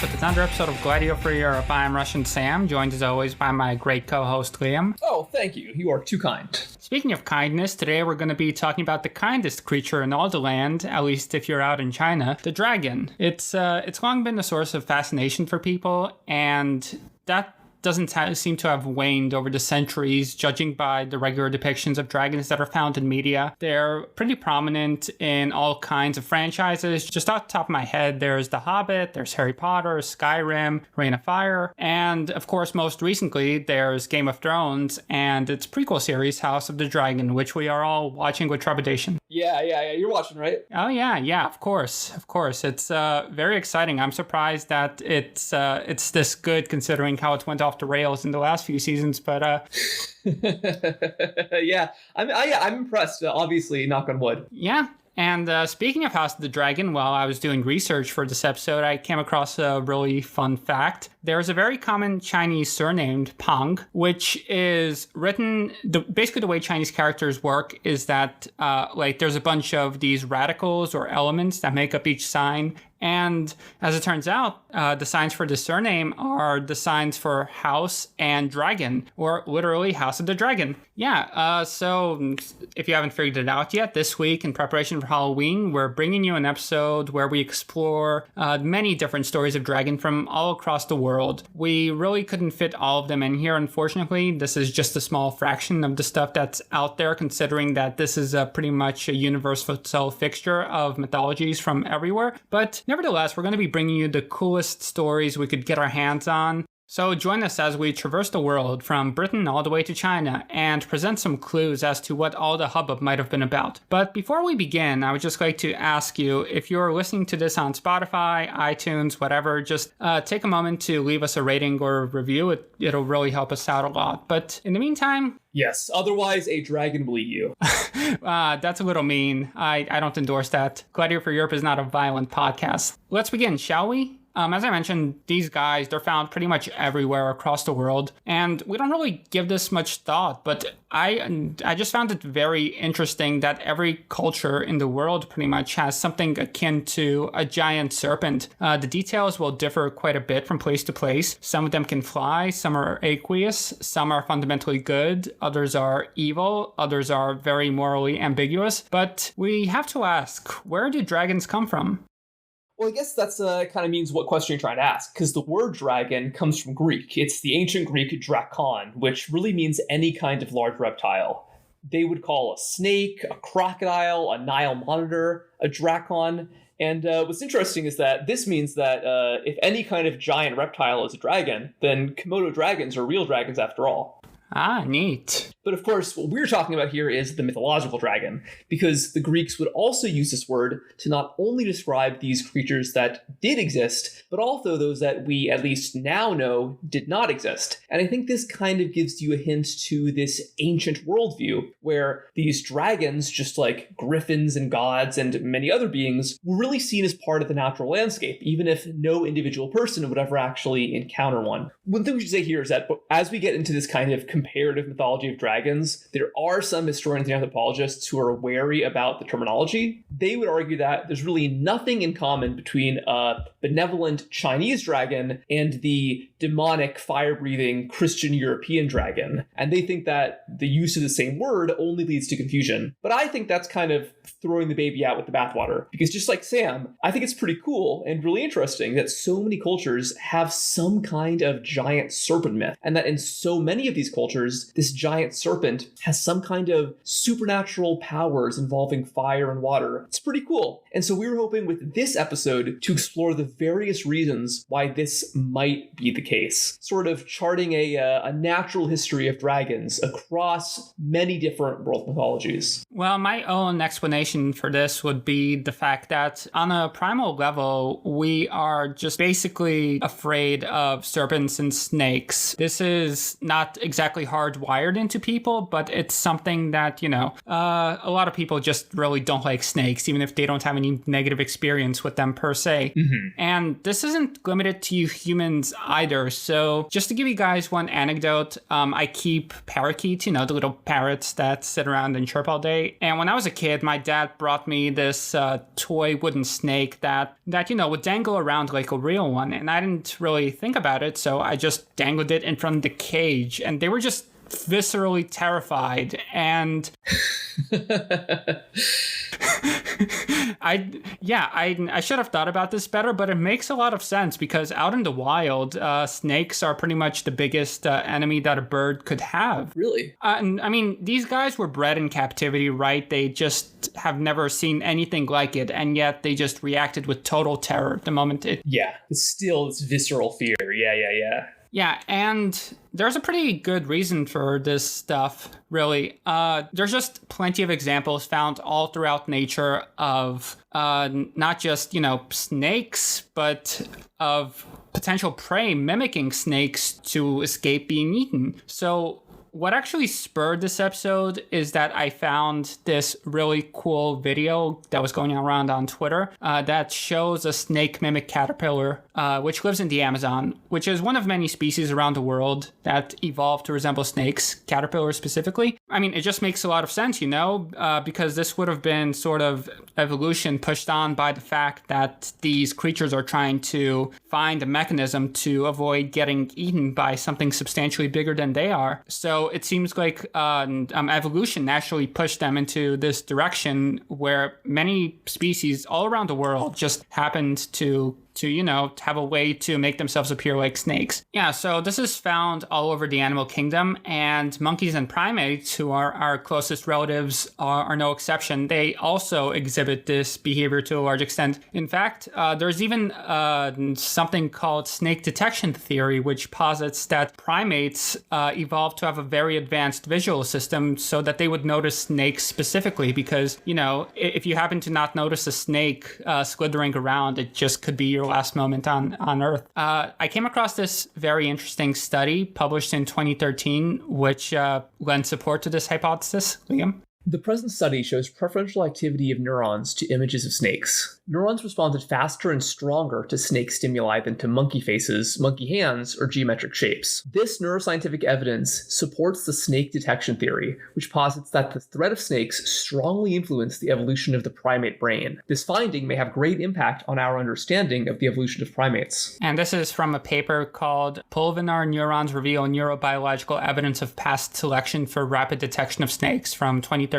back with another episode of Gladio for Europe. I'm Russian Sam, joined as always by my great co-host Liam. Oh, thank you. You are too kind. Speaking of kindness, today we're going to be talking about the kindest creature in all the land, at least if you're out in China, the dragon. It's long been a source of fascination for people, and that doesn't seem to have waned over the centuries, judging by the regular depictions of dragons that are found in media. They're pretty prominent in all kinds of franchises. Just off the top of my head, there's The Hobbit, there's Harry Potter, Skyrim, Reign of Fire, and of course, most recently, there's Game of Thrones and its prequel series, House of the Dragon, which we are all watching with trepidation. Yeah. You're watching, right? Oh, yeah, of course. It's very exciting. I'm surprised that it's this good considering how it went off the rails in the last few seasons, but yeah, I'm impressed. Obviously, knock on wood. Yeah. And speaking of House of the Dragon, while I was doing research for this episode, I came across a really fun fact. There's a very common Chinese surname, Pang, which is written, basically the way Chinese characters work is that there's a bunch of these radicals or elements that make up each sign. And as it turns out, the signs for the surname are the signs for house and dragon, or literally House of the Dragon. Yeah, so if you haven't figured it out yet, this week in preparation for Halloween, we're bringing you an episode where we explore many different stories of dragon from all across the world. We really couldn't fit all of them in here, unfortunately. This is just a small fraction of the stuff that's out there, considering that this is pretty much a universal fixture of mythologies from everywhere. But nevertheless, we're going to be bringing you the coolest stories we could get our hands on. So join us as we traverse the world from Britain all the way to China and present some clues as to what all the hubbub might have been about. But before we begin, I would just like to ask you, if you're listening to this on Spotify, iTunes, whatever, just take a moment to leave us a rating or a review. It'll really help us out a lot. But in the meantime... Yes, otherwise a dragon will eat you. That's a little mean. I don't endorse that. Gladio for Europe is not a violent podcast. Let's begin, shall we? As I mentioned, these guys, they're found pretty much everywhere across the world, and we don't really give this much thought, but I just found it very interesting that every culture in the world pretty much has something akin to a giant serpent. The details will differ quite a bit from place to place. Some of them can fly, some are aqueous, some are fundamentally good, others are evil, others are very morally ambiguous, but we have to ask, where do dragons come from? Well, I guess that's kind of means what question you're trying to ask, because the word dragon comes from Greek. It's the ancient Greek drakon, which really means any kind of large reptile. They would call a snake, a crocodile, a Nile monitor, a drakon. And what's interesting is that this means that if any kind of giant reptile is a dragon, then Komodo dragons are real dragons after all. Ah, neat. But of course, what we're talking about here is the mythological dragon, because the Greeks would also use this word to not only describe these creatures that did exist, but also those that we at least now know did not exist. And I think this kind of gives you a hint to this ancient worldview, where these dragons, just like griffins and gods and many other beings, were really seen as part of the natural landscape, even if no individual person would ever actually encounter one. One thing we should say here is that as we get into this kind of comparative mythology of dragons, there are some historians and anthropologists who are wary about the terminology. They would argue that there's really nothing in common between a benevolent Chinese dragon and the demonic, fire-breathing Christian European dragon. And they think that the use of the same word only leads to confusion. But I think that's kind of throwing the baby out with the bathwater. Because just like Sam, I think it's pretty cool and really interesting that so many cultures have some kind of giant serpent myth. And that in so many of these cultures, this giant serpent has some kind of supernatural powers involving fire and water. It's pretty cool. And so we were hoping with this episode to explore the various reasons why this might be the case, sort of charting a natural history of dragons across many different world mythologies. Well, my own explanation for this would be the fact that on a primal level, we are just basically afraid of serpents and snakes. This is not exactly hardwired into people. people, but it's something that, a lot of people just really don't like snakes, even if they don't have any negative experience with them per se. And this isn't limited to you humans either. So just to give you guys one anecdote, I keep parakeets, the little parrots that sit around and chirp all day. And when I was a kid, my dad brought me this toy wooden snake that would dangle around like a real one. And I didn't really think about it, so I just dangled it in front of the cage. And they were just viscerally terrified. And I should have thought about this better, but it makes a lot of sense because out in the wild, snakes are pretty much the biggest enemy that a bird could have. Really? And I mean, these guys were bred in captivity, right? They just have never seen anything like it, and yet they just reacted with total terror the moment it... Yeah, still it's visceral fear. Yeah. Yeah, and there's a pretty good reason for this stuff, really. There's just plenty of examples found all throughout nature of not just, snakes, but of potential prey mimicking snakes to escape being eaten. So what actually spurred this episode is that I found this really cool video that was going around on Twitter that shows a snake mimic caterpillar, which lives in the Amazon, which is one of many species around the world that evolved to resemble snakes, caterpillars specifically. I mean, it just makes a lot of sense, because this would have been sort of evolution pushed on by the fact that these creatures are trying to find a mechanism to avoid getting eaten by something substantially bigger than they are. So it seems like evolution naturally pushed them into this direction where many species all around the world just happened to have a way to make themselves appear like snakes. Yeah, so this is found all over the animal kingdom, and monkeys and primates, who are our closest relatives, are no exception. They also exhibit this behavior to a large extent. In fact, there's even something called snake detection theory, which posits that primates evolved to have a very advanced visual system so that they would notice snakes specifically, because, if you happen to not notice a snake slithering around, it just could be your last moment on Earth. I came across this very interesting study published in 2013, which lends support to this hypothesis. Liam? The present study shows preferential activity of neurons to images of snakes. Neurons responded faster and stronger to snake stimuli than to monkey faces, monkey hands, or geometric shapes. This neuroscientific evidence supports the snake detection theory, which posits that the threat of snakes strongly influenced the evolution of the primate brain. This finding may have great impact on our understanding of the evolution of primates. And this is from a paper called Pulvinar Neurons Reveal Neurobiological Evidence of Past Selection for Rapid Detection of Snakes from 2013.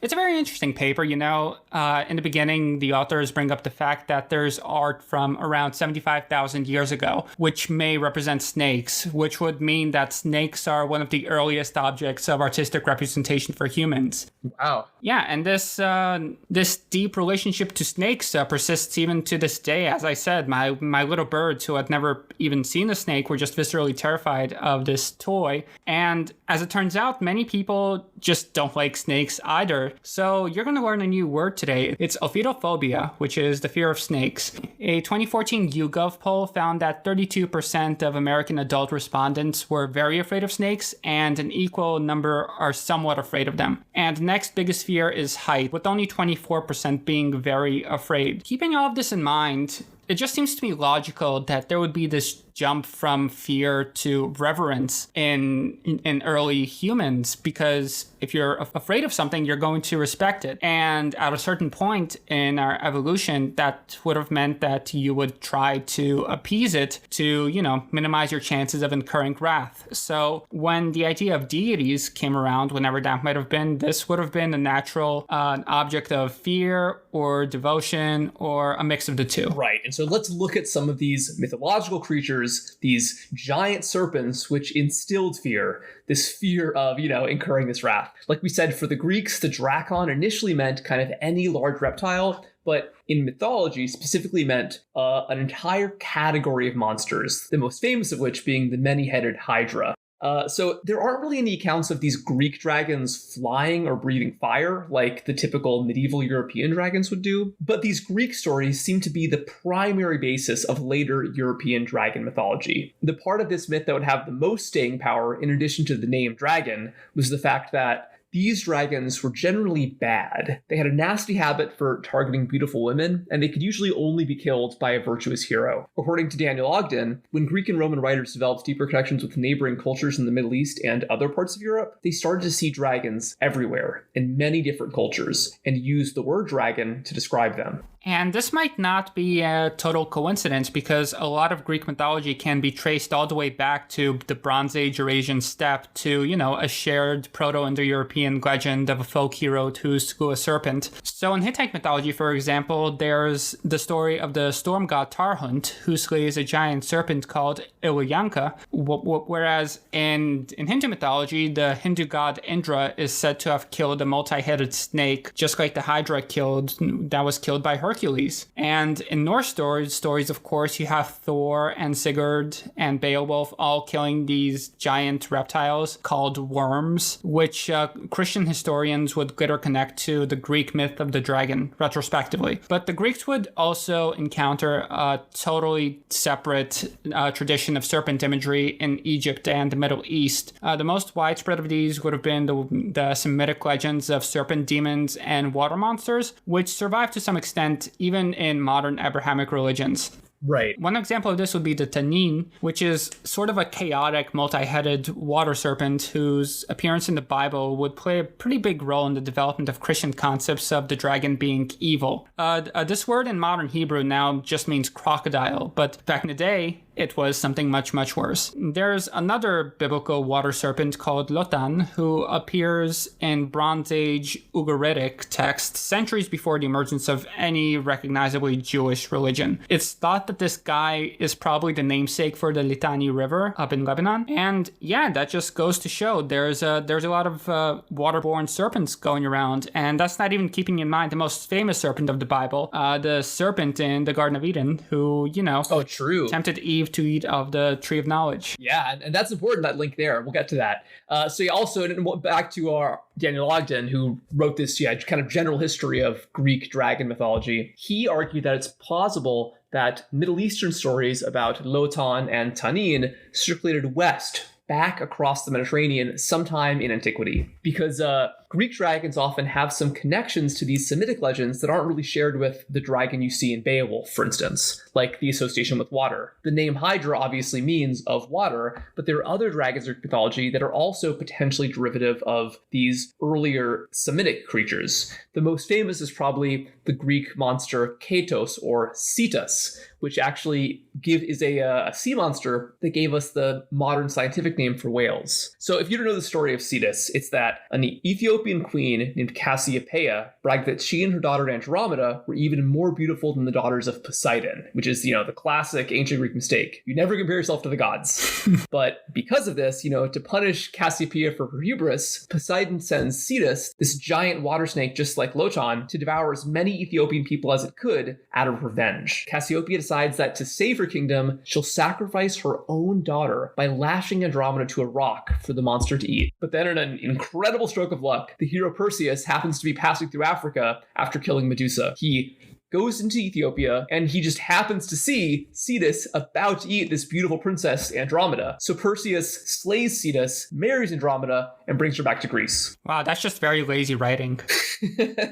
It's a very interesting paper. In the beginning, the authors bring up the fact that there's art from around 75,000 years ago, which may represent snakes, which would mean that snakes are one of the earliest objects of artistic representation for humans. Wow. Yeah, and this deep relationship to snakes persists even to this day. As I said, my little birds who had never even seen a snake were just viscerally terrified of this toy. And as it turns out, many people just don't like snakes either. So you're going to learn a new word today. It's ophidiophobia, which is the fear of snakes. A 2014 YouGov poll found that 32% of American adult respondents were very afraid of snakes, and an equal number are somewhat afraid of them. And the next biggest fear is height, with only 24% being very afraid. Keeping all of this in mind, it just seems to me logical that there would be this jump from fear to reverence in early humans, because if you're afraid of something, you're going to respect it. And at a certain point in our evolution, that would have meant that you would try to appease it to, minimize your chances of incurring wrath. So when the idea of deities came around, whenever that might have been, this would have been a natural object of fear or devotion or a mix of the two. Right. And so let's look at some of these mythological creatures, these giant serpents, which instilled fear, this fear of, incurring this wrath. Like we said, for the Greeks, the drakon initially meant kind of any large reptile, but in mythology specifically meant an entire category of monsters, the most famous of which being the many-headed Hydra. So there aren't really any accounts of these Greek dragons flying or breathing fire like the typical medieval European dragons would do, but these Greek stories seem to be the primary basis of later European dragon mythology. The part of this myth that would have the most staying power, in addition to the name dragon, was the fact that these dragons were generally bad. They had a nasty habit for targeting beautiful women, and they could usually only be killed by a virtuous hero. According to Daniel Ogden, when Greek and Roman writers developed deeper connections with neighboring cultures in the Middle East and other parts of Europe, they started to see dragons everywhere in many different cultures and used the word dragon to describe them. And this might not be a total coincidence because a lot of Greek mythology can be traced all the way back to the Bronze Age Eurasian steppe to, a shared Proto-Indo-European legend of a folk hero to slew a serpent. So in Hittite mythology, for example, there's the story of the storm god Tarhunt, who slays a giant serpent called Ilyanka, whereas in Hindu mythology, the Hindu god Indra is said to have killed a multi-headed snake, just like the Hydra that was killed by Hercules. And in Norse stories, of course, you have Thor and Sigurd and Beowulf all killing these giant reptiles called worms, which Christian historians would later connect to the Greek myth of the dragon, retrospectively. But the Greeks would also encounter a totally separate tradition of serpent imagery in Egypt and the Middle East. The most widespread of these would have been the Semitic legends of serpent demons and water monsters, which survived to some extent even in modern Abrahamic religions. Right. One example of this would be the Tanin, which is sort of a chaotic, multi-headed water serpent whose appearance in the Bible would play a pretty big role in the development of Christian concepts of the dragon being evil. This word in modern Hebrew now just means crocodile, but back in the day, it was something much, much worse. There's another biblical water serpent called Lotan, who appears in Bronze Age Ugaritic texts centuries before the emergence of any recognizably Jewish religion. It's thought that this guy is probably the namesake for the Litani River up in Lebanon. And yeah, that just goes to show there's a lot of waterborne serpents going around. And that's not even keeping in mind the most famous serpent of the Bible, the serpent in the Garden of Eden, who, true, tempted Eve to eat of the tree of knowledge. Yeah, and that's important, that link there. We'll get to that. Also, back to our Daniel Ogden, who wrote this kind of general history of Greek dragon mythology. He argued that it's plausible that Middle Eastern stories about Lotan and Tanin circulated west, back across the Mediterranean sometime in antiquity, because Greek dragons often have some connections to these Semitic legends that aren't really shared with the dragon you see in Beowulf, for instance, like the association with water. The name Hydra obviously means of water, but there are other dragons in mythology that are also potentially derivative of these earlier Semitic creatures. The most famous is probably the Greek monster Katos or Cetus, which actually is a sea monster that gave us the modern scientific name for whales. So if you don't know the story of Cetus, it's that an Ethiopian queen named Cassiopeia bragged that she and her daughter Andromeda were even more beautiful than the daughters of Poseidon, which is, the classic ancient Greek mistake. You never compare yourself to the gods. But because of this, to punish Cassiopeia for her hubris, Poseidon sends Cetus, this giant water snake just like Lotan, to devour as many Ethiopian people as it could out of revenge. Cassiopeia decides that to save her kingdom, she'll sacrifice her own daughter by lashing Andromeda to a rock for the monster to eat. But then in an incredible stroke of luck, the hero Perseus happens to be passing through Africa after killing Medusa. He goes into Ethiopia, and he just happens to see Cetus about to eat this beautiful princess, Andromeda. So Perseus slays Cetus, marries Andromeda, and brings her back to Greece. Wow, that's just very lazy writing.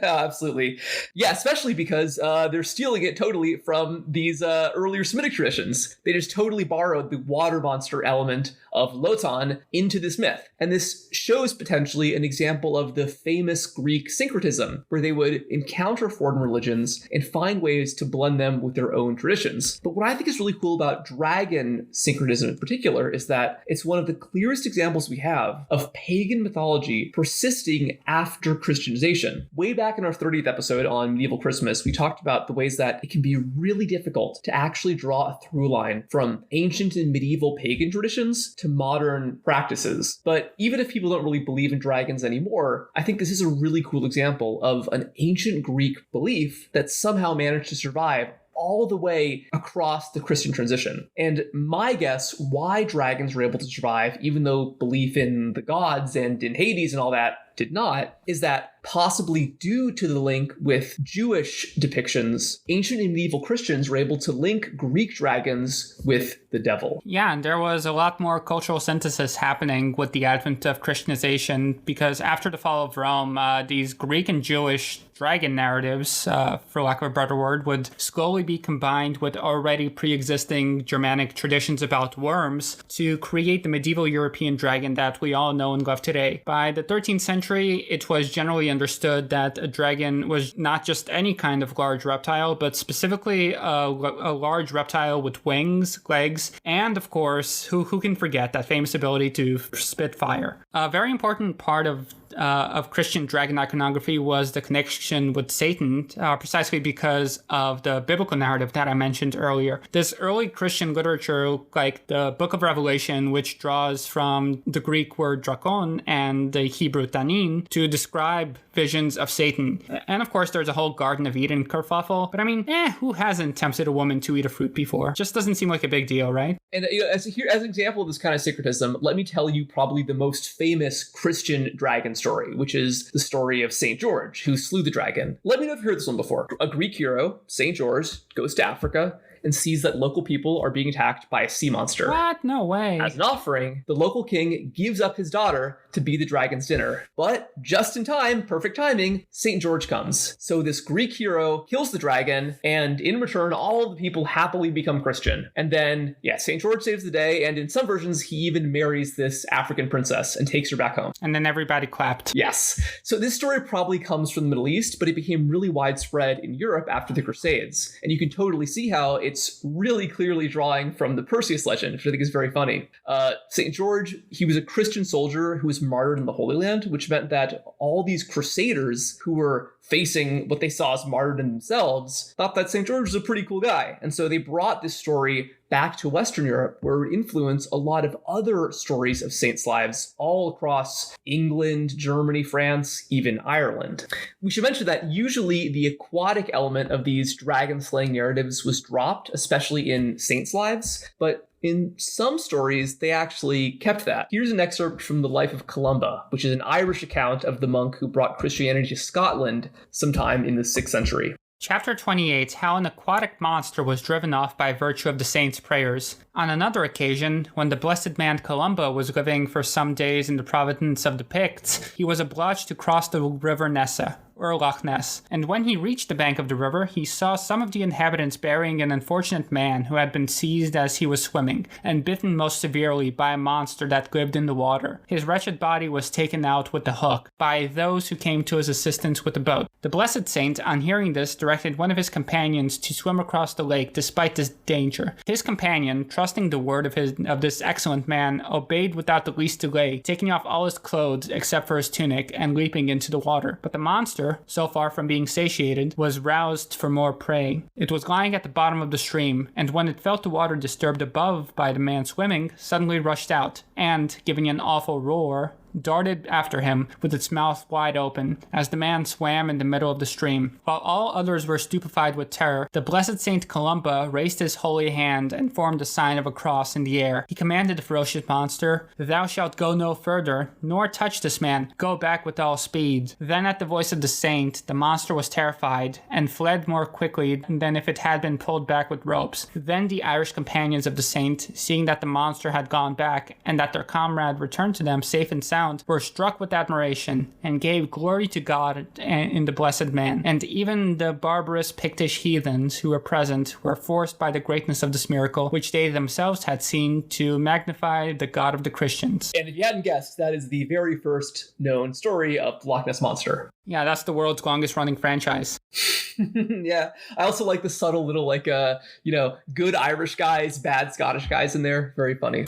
Absolutely. Yeah, especially because they're stealing it totally from these earlier Semitic traditions. They just totally borrowed the water monster element of Lotan into this myth. And this shows potentially an example of the famous Greek syncretism, where they would encounter foreign religions and find ways to blend them with their own traditions. But what I think is really cool about dragon syncretism in particular is that it's one of the clearest examples we have of pagan mythology persisting after Christianization. Way back in our 30th episode on medieval Christmas, we talked about the ways that it can be really difficult to actually draw a through line from ancient and medieval pagan traditions to modern practices. But even if people don't really believe in dragons anymore, I think this is a really cool example of an ancient Greek belief that somehow managed to survive all the way across the Christian transition. And my guess why dragons were able to survive, even though belief in the gods and in Hades and all that did not, is that possibly due to the link with Jewish depictions, ancient and medieval Christians were able to link Greek dragons with the devil. Yeah, and there was a lot more cultural synthesis happening with the advent of Christianization, because after the fall of Rome, these Greek and Jewish dragon narratives, for lack of a better word, would slowly be combined with already pre-existing Germanic traditions about worms to create the medieval European dragon that we all know and love today. By the 13th century, it was generally understood that a dragon was not just any kind of large reptile, but specifically a large reptile with wings, legs, and of course, who can forget that famous ability to spit fire. A very important part of Christian dragon iconography was the connection with Satan, precisely because of the biblical narrative that I mentioned earlier. This early Christian literature, like the Book of Revelation, which draws from the Greek word drakon and the Hebrew tanin to describe visions of Satan. And of course, there's a whole Garden of Eden kerfuffle. But I mean, who hasn't tempted a woman to eat a fruit before? Just doesn't seem like a big deal, right? And as an example of this kind of syncretism, let me tell you probably the most famous Christian dragon story, which is the story of St. George, who slew the dragon. Let me know if you've heard this one before. A Greek hero, St. George, goes to Africa and sees that local people are being attacked by a sea monster. What? No way. As an offering, the local king gives up his daughter to be the dragon's dinner. But just in time, perfect timing, St. George comes. So this Greek hero kills the dragon, and in return, all of the people happily become Christian. And then, St. George saves the day, and in some versions, he even marries this African princess and takes her back home. And then everybody clapped. Yes. So this story probably comes from the Middle East, but it became really widespread in Europe after the Crusades. And you can totally see how it's really clearly drawing from the Perseus legend, which I think is very funny. St. George, he was a Christian soldier who was martyred in the Holy Land, which meant that all these crusaders who were facing what they saw as martyrdom themselves thought that St. George was a pretty cool guy. And so they brought this story back to Western Europe, where it influenced a lot of other stories of saints' lives all across England, Germany, France, even Ireland. We should mention that usually the aquatic element of these dragon-slaying narratives was dropped, especially in saints' lives, but in some stories, they actually kept that. Here's an excerpt from the life of Columba, which is an Irish account of the monk who brought Christianity to Scotland sometime in the 6th century. Chapter 28, How an Aquatic Monster was Driven Off by Virtue of the Saints' Prayers. On another occasion, when the blessed man Columba was living for some days in the province of the Picts, he was obliged to cross the river Nessa, or Loch Ness, and when he reached the bank of the river, he saw some of the inhabitants burying an unfortunate man who had been seized as he was swimming, and bitten most severely by a monster that lived in the water. His wretched body was taken out with the hook by those who came to his assistance with the boat. The blessed saint, on hearing this, directed one of his companions to swim across the lake despite this danger. His companion, trusting the word of this excellent man, obeyed without the least delay, taking off all his clothes except for his tunic and leaping into the water. But the monster, so far from being satiated, was roused for more prey. It was lying at the bottom of the stream, and when it felt the water disturbed above by the man swimming, suddenly rushed out, and, giving an awful roar, darted after him with its mouth wide open as the man swam in the middle of the stream. While all others were stupefied with terror, the blessed Saint Columba raised his holy hand and formed the sign of a cross in the air. He commanded the ferocious monster, "Thou shalt go no further, nor touch this man. Go back with all speed." Then at the voice of the saint, the monster was terrified and fled more quickly than if it had been pulled back with ropes. Then the Irish companions of the saint, seeing that the monster had gone back and that their comrade returned to them safe and sound, were struck with admiration and gave glory to God in the blessed man. And even the barbarous Pictish heathens who were present were forced by the greatness of this miracle, which they themselves had seen, to magnify the God of the Christians. And if you hadn't guessed, that is the very first known story of the Loch Ness Monster. Yeah, that's the world's longest running franchise. Yeah, I also like the subtle little, good Irish guys, bad Scottish guys in there. Very funny.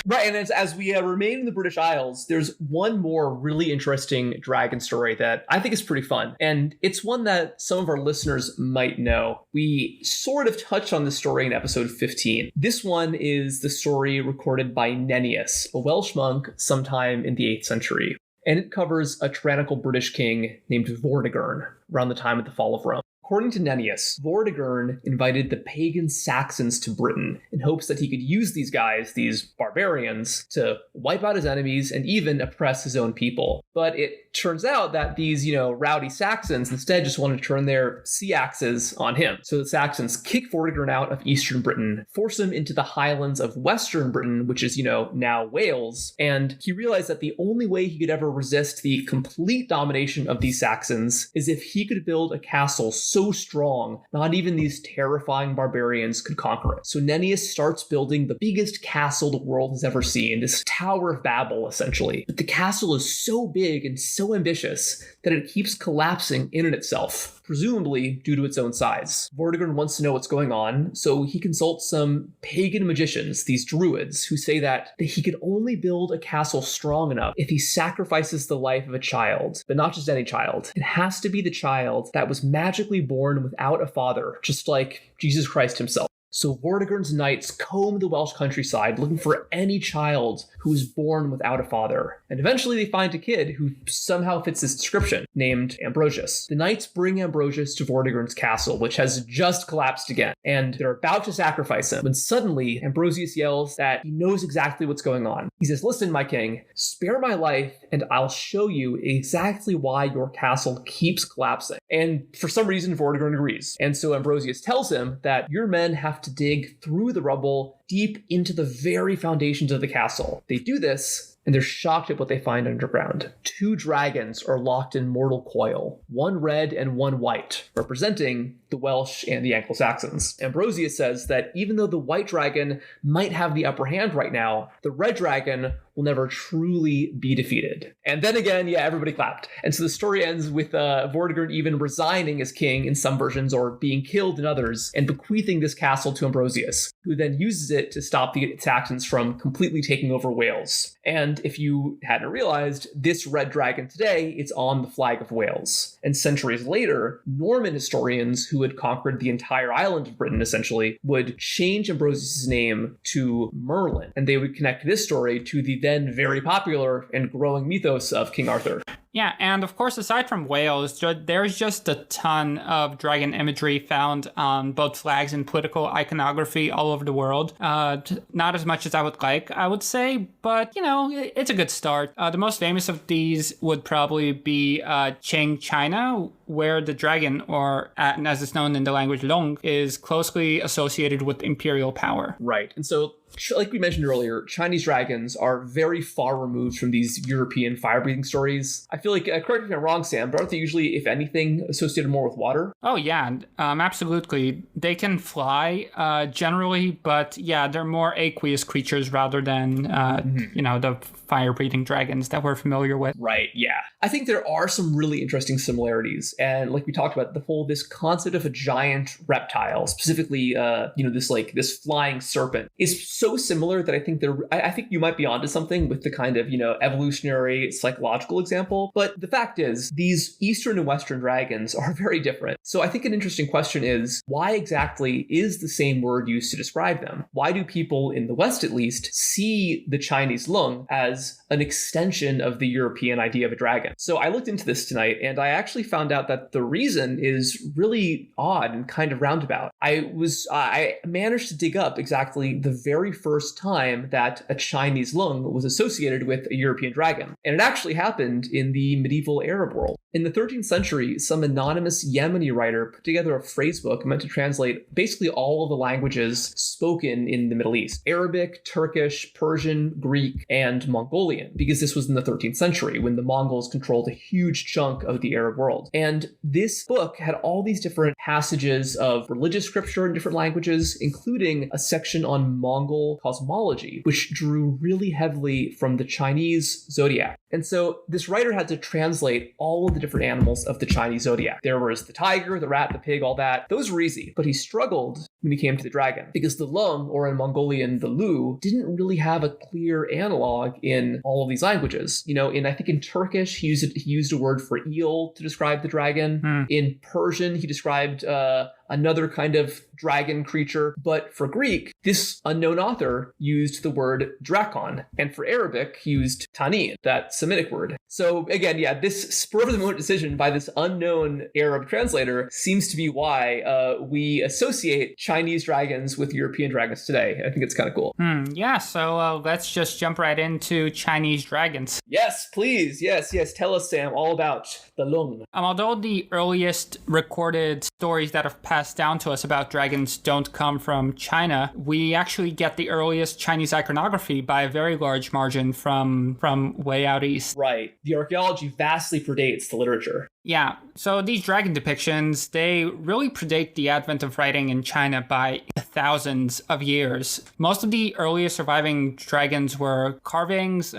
Right, and as we remain in the British Isles, there's one more really interesting dragon story that I think is pretty fun. And it's one that some of our listeners might know. We sort of touched on this story in episode 15. This one is the story recorded by Nennius, a Welsh monk sometime in the 8th century. And it covers a tyrannical British king named Vortigern around the time of the fall of Rome. According to Nennius, Vortigern invited the pagan Saxons to Britain in hopes that he could use these guys, these barbarians, to wipe out his enemies and even oppress his own people. But it turns out that these, rowdy Saxons instead just wanted to turn their sea axes on him. So the Saxons kick Vortigern out of eastern Britain, force him into the highlands of western Britain, which is, now Wales. And he realized that the only way he could ever resist the complete domination of these Saxons is if he could build a castle so strong, not even these terrifying barbarians could conquer it. So Nennius starts building the biggest castle the world has ever seen, this Tower of Babel, essentially. But the castle is so big and so ambitious that it keeps collapsing in and itself, presumably due to its own size. Vortigern wants to know what's going on, so he consults some pagan magicians, these druids, who say that he could only build a castle strong enough if he sacrifices the life of a child, but not just any child. It has to be the child that was magically born without a father, just like Jesus Christ himself. So Vortigern's knights comb the Welsh countryside looking for any child who was born without a father. And eventually they find a kid who somehow fits this description, named Ambrosius. The knights bring Ambrosius to Vortigern's castle, which has just collapsed again, and they're about to sacrifice him when suddenly Ambrosius yells that he knows exactly what's going on. He says, "Listen, my king, spare my life and I'll show you exactly why your castle keeps collapsing." And for some reason, Vortigern agrees. And so Ambrosius tells him that your men have to dig through the rubble deep into the very foundations of the castle. They do this, and they're shocked at what they find underground. 2 dragons are locked in mortal coil, one red and one white, representing the Welsh and the Anglo-Saxons. Ambrosius says that even though the white dragon might have the upper hand right now, the red dragon will never truly be defeated. And then again, everybody clapped. And so the story ends with Vortigern even resigning as king in some versions or being killed in others and bequeathing this castle to Ambrosius, who then uses it to stop the Saxons from completely taking over Wales. And if you hadn't realized, this red dragon today is on the flag of Wales. And centuries later, Norman historians who had conquered the entire island of Britain, essentially, would change Ambrosius' name to Merlin. And they would connect this story to the then very popular and growing mythos of King Arthur. Yeah, and of course, aside from Wales, there's just a ton of dragon imagery found on both flags and political iconography all over the world. Not as much as I would like, I would say, but, it's a good start. The most famous of these would probably be Qing, China, where the dragon, or as it's known in the language Long, is closely associated with imperial power. Right, and so like we mentioned earlier, Chinese dragons are very far removed from these European fire-breathing stories. I feel like, correct me if I'm wrong, Sam, but aren't they usually, if anything, associated more with water? Oh, yeah, absolutely. They can fly, generally, but they're more aqueous creatures rather than, the fire-breathing dragons that we're familiar with. Right, yeah. I think there are some really interesting similarities. And like we talked about, this concept of a giant reptile, specifically, this flying serpent, is so similar that I think you might be onto something with the kind of, evolutionary psychological example. But the fact is, these Eastern and Western dragons are very different. So I think an interesting question is, why exactly is the same word used to describe them? Why do people in the West, at least, see the Chinese lung as an extension of the European idea of a dragon? So I looked into this tonight, and I actually found out that the reason is really odd and kind of roundabout. I managed to dig up exactly the very first time that a Chinese lung was associated with a European dragon. And it actually happened in the medieval Arab world. In the 13th century, some anonymous Yemeni writer put together a phrasebook meant to translate basically all of the languages spoken in the Middle East: Arabic, Turkish, Persian, Greek, and Mongolian, because this was in the 13th century when the Mongols controlled a huge chunk of the Arab world. And this book had all these different passages of religious scripture in different languages, including a section on Mongol cosmology, which drew really heavily from the Chinese zodiac. And so this writer had to translate all of the different animals of the Chinese zodiac. There was the tiger, the rat, the pig, all that. Those were easy, but he struggled when he came to the dragon, because the lung, or in Mongolian, the lu, didn't really have a clear analog in all of these languages. I think in Turkish, he used a word for eel to describe the dragon. In Persian, he described a another kind of dragon creature. But for Greek, this unknown author used the word drakon, and for Arabic used tanin, that Semitic word. So again, yeah, this spur-of-the-moment decision by this unknown Arab translator seems to be why we associate Chinese dragons with European dragons today. I think it's kind of cool. Yeah, so let's just jump right into Chinese dragons. Yes, please. Yes. Tell us, Sam, all about the lung. Although the earliest recorded stories that have passed down to us about dragons don't come from China, we actually get the earliest Chinese iconography by a very large margin from way out east. Right. The archaeology vastly predates the literature. Yeah, so these dragon depictions, they really predate the advent of writing in China by thousands of years. Most of the earliest surviving dragons were carvings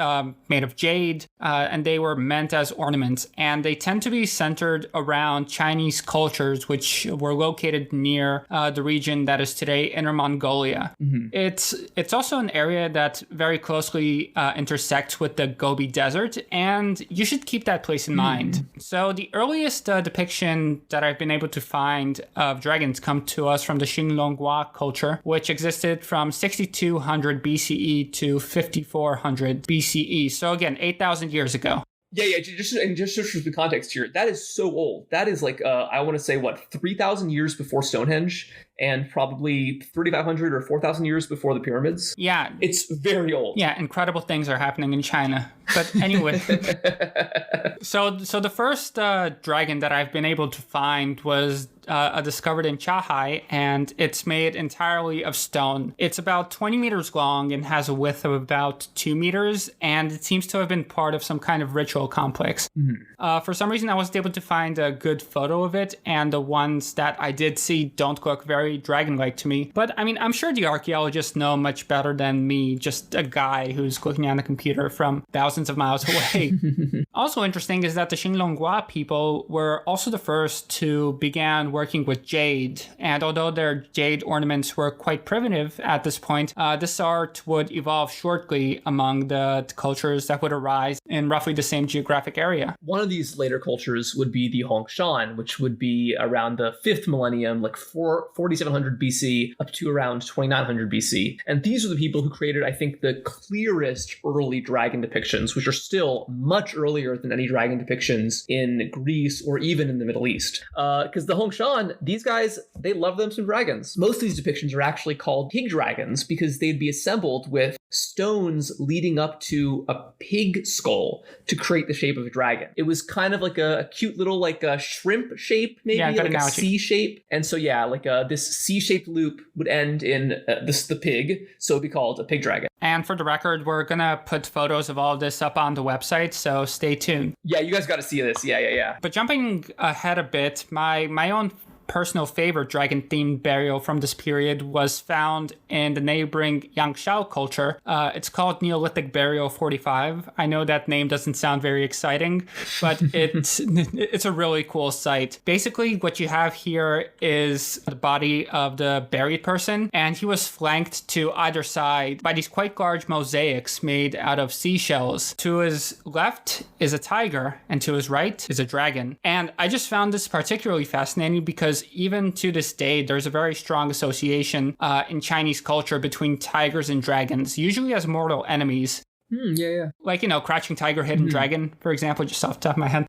made of jade, and they were meant as ornaments. And they tend to be centered around Chinese cultures, which were located near the region that is today Inner Mongolia. Mm-hmm. It's also an area that very closely intersects with the Gobi Desert, and you should keep that place in mind. So the earliest depiction that I've been able to find of dragons come to us from the Xinlonghua culture, which existed from 6200 BCE to 5400 BCE. So again, 8,000 years ago. Yeah. Just for the context here, that is so old. That is like, I want to say, 3,000 years before Stonehenge, and probably 3,500 or 4,000 years before the pyramids. Yeah. It's very old. Yeah, incredible things are happening in China. But anyway, so the first dragon that I've been able to find was discovered in Chahai, and it's made entirely of stone. It's about 20 meters long and has a width of about 2 meters, and it seems to have been part of some kind of ritual complex. Mm-hmm. For some reason, I wasn't able to find a good photo of it, and the ones that I did see don't look very dragon-like to me. But I mean, I'm sure the archaeologists know much better than me, just a guy who's looking on a computer from thousands of miles away. Also interesting is that the Xinlonghua people were also the first to begin working with jade, and although their jade ornaments were quite primitive at this point, this art would evolve shortly among the cultures that would arise in roughly the same geographic area. One of these later cultures would be the Hongshan, which would be around the 5th millennium, like 4700 BC up to around 2900 BC. And these are the people who created, I think, the clearest early dragon depictions, which are still much earlier than any dragon depictions in Greece or even in the Middle East. Because the Hongshan, these guys, they love them some dragons. Most of these depictions are actually called pig dragons because they'd be assembled with stones leading up to a pig skull to create the shape of a dragon. It was kind of like a cute little like a shrimp shape, maybe, like a C shape. And so yeah, like this C-shaped loop would end in the pig, so it'd be called a pig dragon. And for the record, we're gonna put photos of all of this up on the website, so stay tuned. Yeah, you guys got to see this. Yeah. But jumping ahead a bit, my own personal favorite dragon-themed burial from this period was found in the neighboring Yangshao culture. It's called Neolithic Burial 45. I know that name doesn't sound very exciting, but it's a really cool site. Basically, what you have here is the body of the buried person, and he was flanked to either side by these quite large mosaics made out of seashells. To his left is a tiger, and to his right is a dragon. And I just found this particularly fascinating because even to this day, there's a very strong association in Chinese culture between tigers and dragons, usually as mortal enemies. Yeah. Like, Crouching Tiger, Hidden Dragon, for example, just off the top of my head.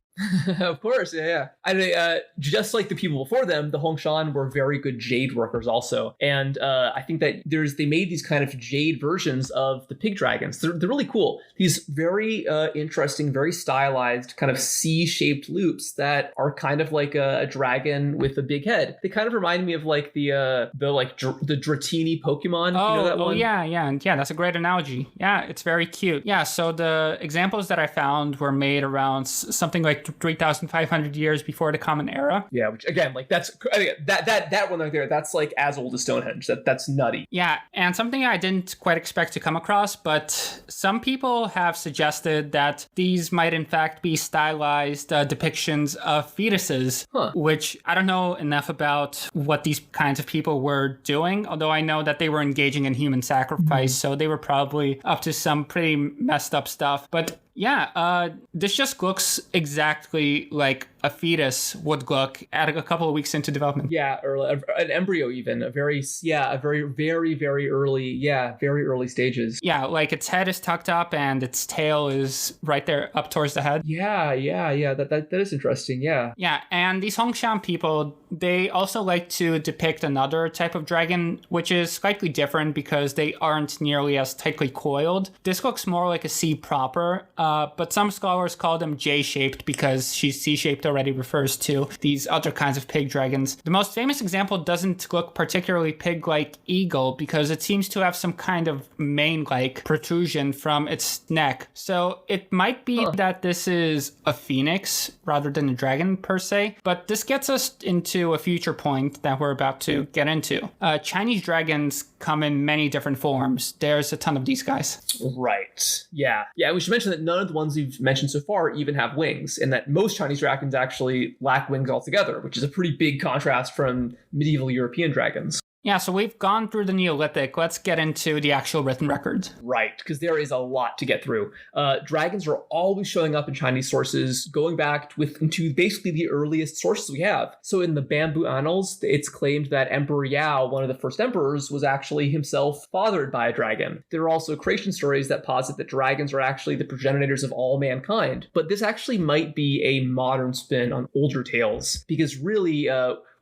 Of course, yeah. And just like the people before them, the Hongshan were very good jade workers also. And I think that they made these kind of jade versions of the pig dragons. They're really cool. These very interesting, very stylized kind of C-shaped loops that are kind of like a dragon with a big head. They kind of remind me of like the Dratini Pokemon. Oh, you know that one? Yeah. That's a great analogy. Yeah, it's very cute. Yeah, so the examples that I found were made around something like 3,500 years before the Common Era. Yeah, which again, like that one right there, that's like as old as Stonehenge. That's nutty. Yeah, and something I didn't quite expect to come across, but some people have suggested that these might in fact be stylized depictions of fetuses, which I don't know enough about what these kinds of people were doing, although I know that they were engaging in human sacrifice, so they were probably up to some pretty messed up stuff. But yeah, this just looks exactly like a fetus would look at a couple of weeks into development. Yeah, or an embryo even, a very, very early stages. Yeah, like its head is tucked up and its tail is right there up towards the head. Yeah, that is interesting, yeah. Yeah, and these Hongshan people, they also like to depict another type of dragon, which is slightly different because they aren't nearly as tightly coiled. This looks more like a C proper, but some scholars call them J-shaped because she's C-shaped already refers to these other kinds of pig dragons. The most famous example doesn't look particularly pig-like eagle because it seems to have some kind of mane-like protrusion from its neck. So it might be that this is a phoenix rather than a dragon per se, but this gets us into a future point that we're about to get into. Chinese dragons come in many different forms. There's a ton of these guys. Right. Yeah. Yeah, we should mention that none of the ones we've mentioned so far even have wings, and that most Chinese dragons actually lack wings altogether, which is a pretty big contrast from medieval European dragons. Yeah, so we've gone through the Neolithic. Let's get into the actual written records. Right, because there is a lot to get through. Dragons are always showing up in Chinese sources, going back into basically the earliest sources we have. So in the Bamboo Annals, it's claimed that Emperor Yao, one of the first emperors, was actually himself fathered by a dragon. There are also creation stories that posit that dragons are actually the progenitors of all mankind. But this actually might be a modern spin on older tales, because really,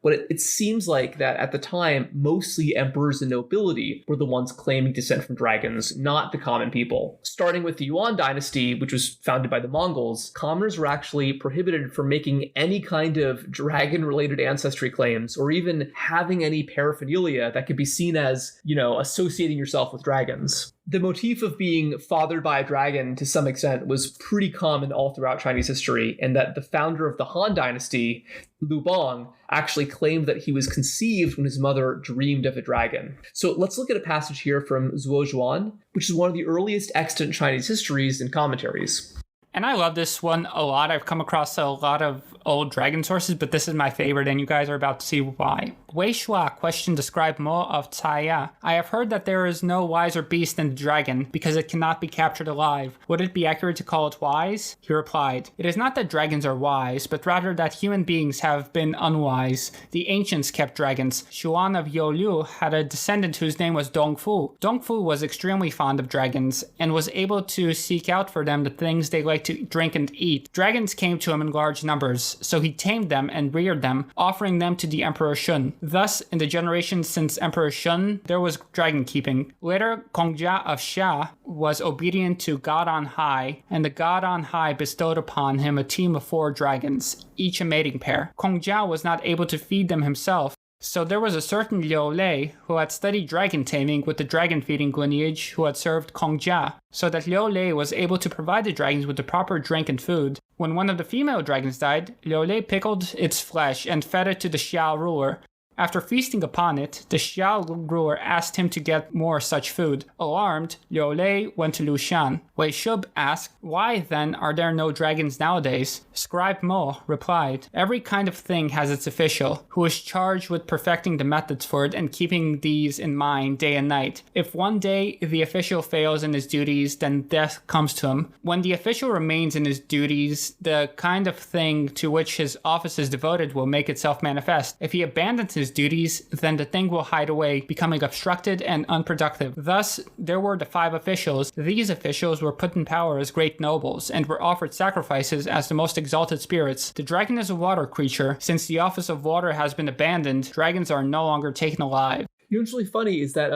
what it seems like that at the time, mostly emperors and nobility were the ones claiming descent from dragons, not the common people. Starting with the Yuan dynasty, which was founded by the Mongols, commoners were actually prohibited from making any kind of dragon-related ancestry claims, or even having any paraphernalia that could be seen as, associating yourself with dragons. The motif of being fathered by a dragon to some extent was pretty common all throughout Chinese history, and that the founder of the Han dynasty, Lu Bang, actually claimed that he was conceived when his mother dreamed of a dragon. So let's look at a passage here from Zuo Zhuan, which is one of the earliest extant Chinese histories and commentaries. And I love this one a lot. I've come across a lot of old dragon sources, but this is my favorite, and you guys are about to see why. Wei Shua question described Mo of Caiya. I have heard that there is no wiser beast than the dragon, because it cannot be captured alive. Would it be accurate to call it wise? He replied, it is not that dragons are wise, but rather that human beings have been unwise. The ancients kept dragons. Xuan of Youliu had a descendant whose name was Dongfu. Dongfu was extremely fond of dragons, and was able to seek out for them the things they liked to drink and eat. Dragons came to him in large numbers, so he tamed them and reared them, offering them to the Emperor Shun. Thus, in the generations since Emperor Shun, there was dragon keeping. Later, Kongjia of Xia was obedient to God on High, and the God on High bestowed upon him a team of 4 dragons, each a mating pair. Kongjia was not able to feed them himself, so there was a certain Liu Lei who had studied dragon taming with the dragon feeding lineage who had served Kongjia, so that Liu Lei was able to provide the dragons with the proper drink and food. When one of the female dragons died, Liu Lei pickled its flesh and fed it to the Xiao ruler. After feasting upon it, the Xiao ruler asked him to get more such food. Alarmed, Liu Lei went to Lu Shan. Wei Shub asked, why then are there no dragons nowadays? Scribe Mo replied, every kind of thing has its official, who is charged with perfecting the methods for it and keeping these in mind day and night. If one day the official fails in his duties, then death comes to him. When the official remains in his duties, the kind of thing to which his office is devoted will make itself manifest. If he abandons his duties, then the thing will hide away, becoming obstructed and unproductive. Thus, there were the 5 officials. These officials were put in power as great nobles, and were offered sacrifices as the most exalted spirits. The dragon is a water creature. Since the office of water has been abandoned, dragons are no longer taken alive. What's really funny is that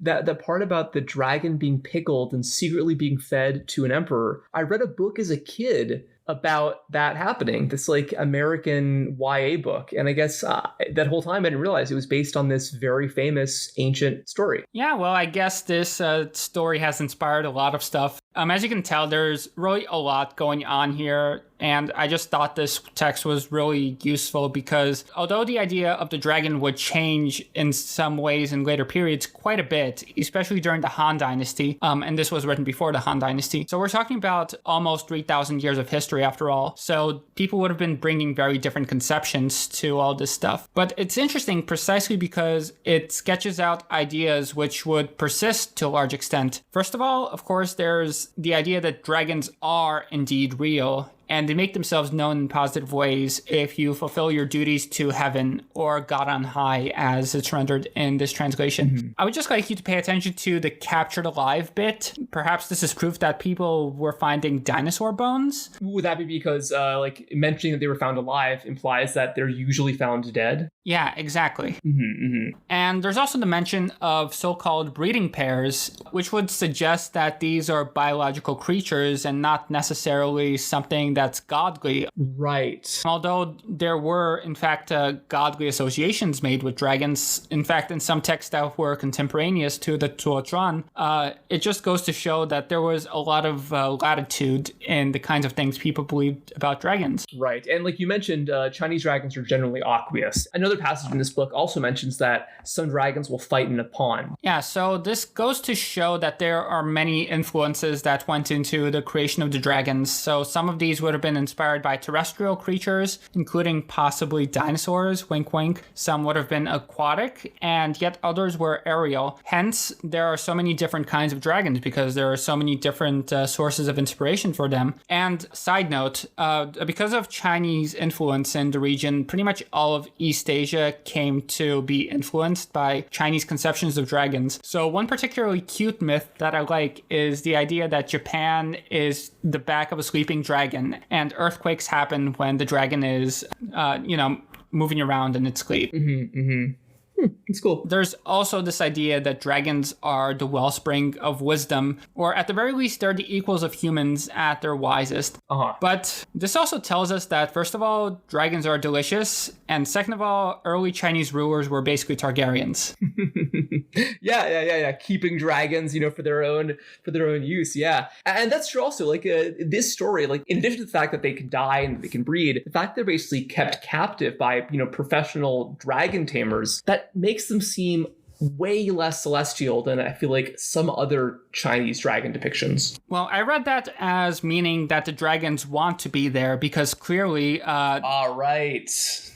that part about the dragon being pickled and secretly being fed to an emperor. I read a book as a kid about that happening, this American YA book, and I guess that whole time I didn't realize it was based on this very famous ancient story. Yeah, well, I guess this story has inspired a lot of stuff. As you can tell, there's really a lot going on here, and I just thought this text was really useful because although the idea of the dragon would change in some ways in later periods quite a bit, especially during the Han Dynasty, and this was written before the Han Dynasty, so we're talking about almost 3,000 years of history after all, so people would have been bringing very different conceptions to all this stuff. But it's interesting precisely because it sketches out ideas which would persist to a large extent. First of all, of course, there's the idea that dragons are indeed real, and they make themselves known in positive ways if you fulfill your duties to heaven or God on high, as it's rendered in this translation. I would just like you to pay attention to the captured alive bit. Perhaps this is proof that people were finding dinosaur bones. Would that be because, like, mentioning that they were found alive implies that they're usually found dead? Yeah, exactly. And there's also the mention of so-called breeding pairs, which would suggest that these are biological creatures and not necessarily something that's godly. Right. Although there were, in fact, godly associations made with dragons, in fact, in some texts that were contemporaneous to the Tuochuan, it just goes to show that there was a lot of latitude in the kinds of things people believed about dragons. Right. And like you mentioned, Chinese dragons are generally aqueous. Another passage in this book also mentions that some dragons will fight in a pond. Yeah, so this goes to show that there are many influences that went into the creation of the dragons. So some of these would have been inspired by terrestrial creatures, including possibly dinosaurs, wink wink. Some would have been aquatic, and yet others were aerial. Hence, there are so many different kinds of dragons because there are so many different sources of inspiration for them. And side note, because of Chinese influence in the region, pretty much all of East Asia came to be influenced by Chinese conceptions of dragons. So one particularly cute myth that I like is the idea that Japan is the back of a sleeping dragon and earthquakes happen when the dragon is, moving around in its sleep. It's cool. There's also this idea that dragons are the wellspring of wisdom, or at the very least, they're the equals of humans at their wisest. But this also tells us that, first of all, dragons are delicious, and second of all, early Chinese rulers were basically Targaryens. Yeah. Keeping dragons, for their own use. Yeah, and that's true. Also, like this story, like in addition to the fact that they can die and they can breed, the fact they're basically kept captive by professional dragon tamers, that makes them seem way less celestial than I feel like some other Chinese dragon depictions. Well, I read that as meaning that the dragons want to be there because clearly all right.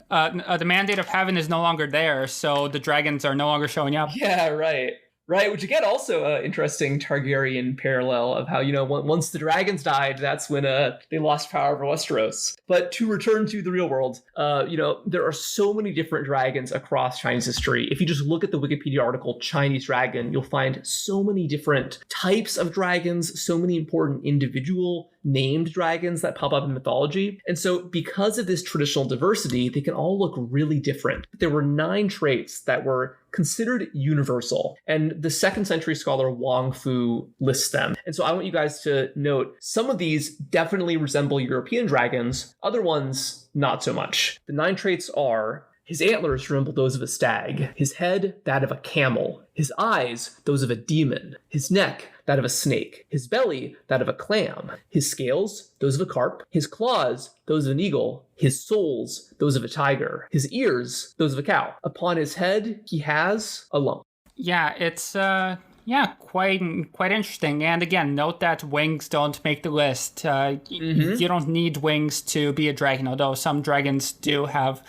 The mandate of heaven is no longer there, so the dragons are no longer showing up. Yeah, right. Right, which again also interesting Targaryen parallel of how, once the dragons died, that's when they lost power over Westeros. But to return to the real world, there are so many different dragons across Chinese history. If you just look at the Wikipedia article, Chinese dragon, you'll find so many different types of dragons, so many important individual named dragons that pop up in mythology. And so because of this traditional diversity, they can all look really different. There were 9 traits that were considered universal, and the 2nd century scholar Wang Fu lists them. And so I want you guys to note some of these definitely resemble European dragons, other ones not so much. The 9 traits are: his antlers resemble those of a stag, his head that of a camel, his eyes those of a demon, his neck that of a snake, his belly that of a clam, his scales those of a carp, his claws those of an eagle, his soles those of a tiger, his ears those of a cow. Upon his head he has a lump. Yeah, it's quite interesting. And again, note that wings don't make the list. You don't need wings to be a dragon, although some dragons do have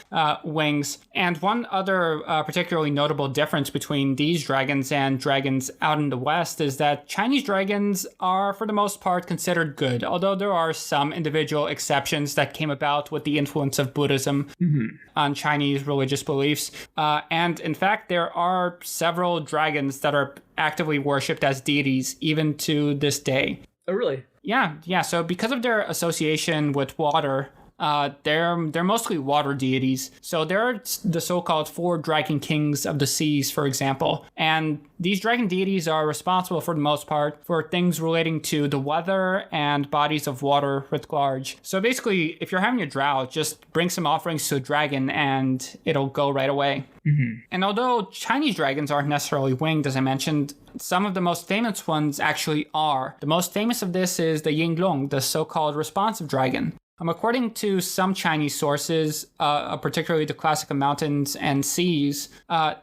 wings. And one other particularly notable difference between these dragons and dragons out in the West is that Chinese dragons are, for the most part, considered good, although there are some individual exceptions that came about with the influence of Buddhism on Chinese religious beliefs. And in fact, there are several dragons that are actively worshipped as deities even to this day. Oh, really? Yeah. So because of their association with water, they're mostly water deities. So there are the so-called 4 dragon kings of the seas, for example. And these dragon deities are responsible for the most part for things relating to the weather and bodies of water writ large. So basically, if you're having a drought, just bring some offerings to a dragon and it'll go right away. And although Chinese dragons aren't necessarily winged, as I mentioned, some of the most famous ones actually are. The most famous of this is the Yinglong, the so-called responsive dragon. According to some Chinese sources, particularly the Classic of Mountains and Seas,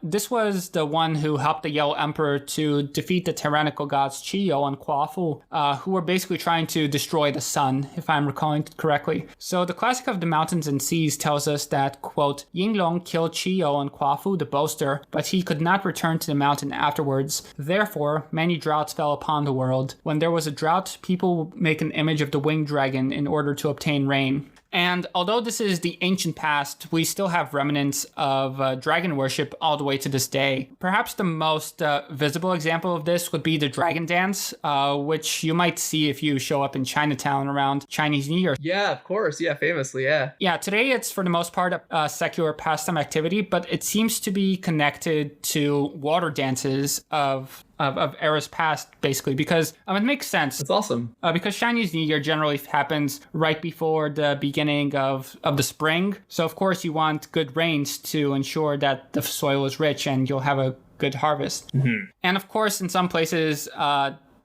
this was the one who helped the Yellow Emperor to defeat the tyrannical gods Qiyo and Kuafu, who were basically trying to destroy the sun, if I'm recalling it correctly. So the Classic of the Mountains and Seas tells us that, quote, Yinglong killed Qiyo and Kuafu, the boaster, but he could not return to the mountain afterwards. Therefore, many droughts fell upon the world. When there was a drought, people would make an image of the winged dragon in order to obtain bring rain. And although this is the ancient past, we still have remnants of dragon worship all the way to this day. Perhaps the most visible example of this would be the dragon dance, which you might see if you show up in Chinatown around Chinese New Year. Yeah, of course. Yeah, famously, yeah. Yeah, today it's for the most part a secular pastime activity, but it seems to be connected to water dances of eras past, basically, because it makes sense. That's awesome. Because Chinese New Year generally happens right before the beginning of the spring. So, of course, you want good rains to ensure that the soil is rich and you'll have a good harvest. Mm-hmm. And, of course, in some places,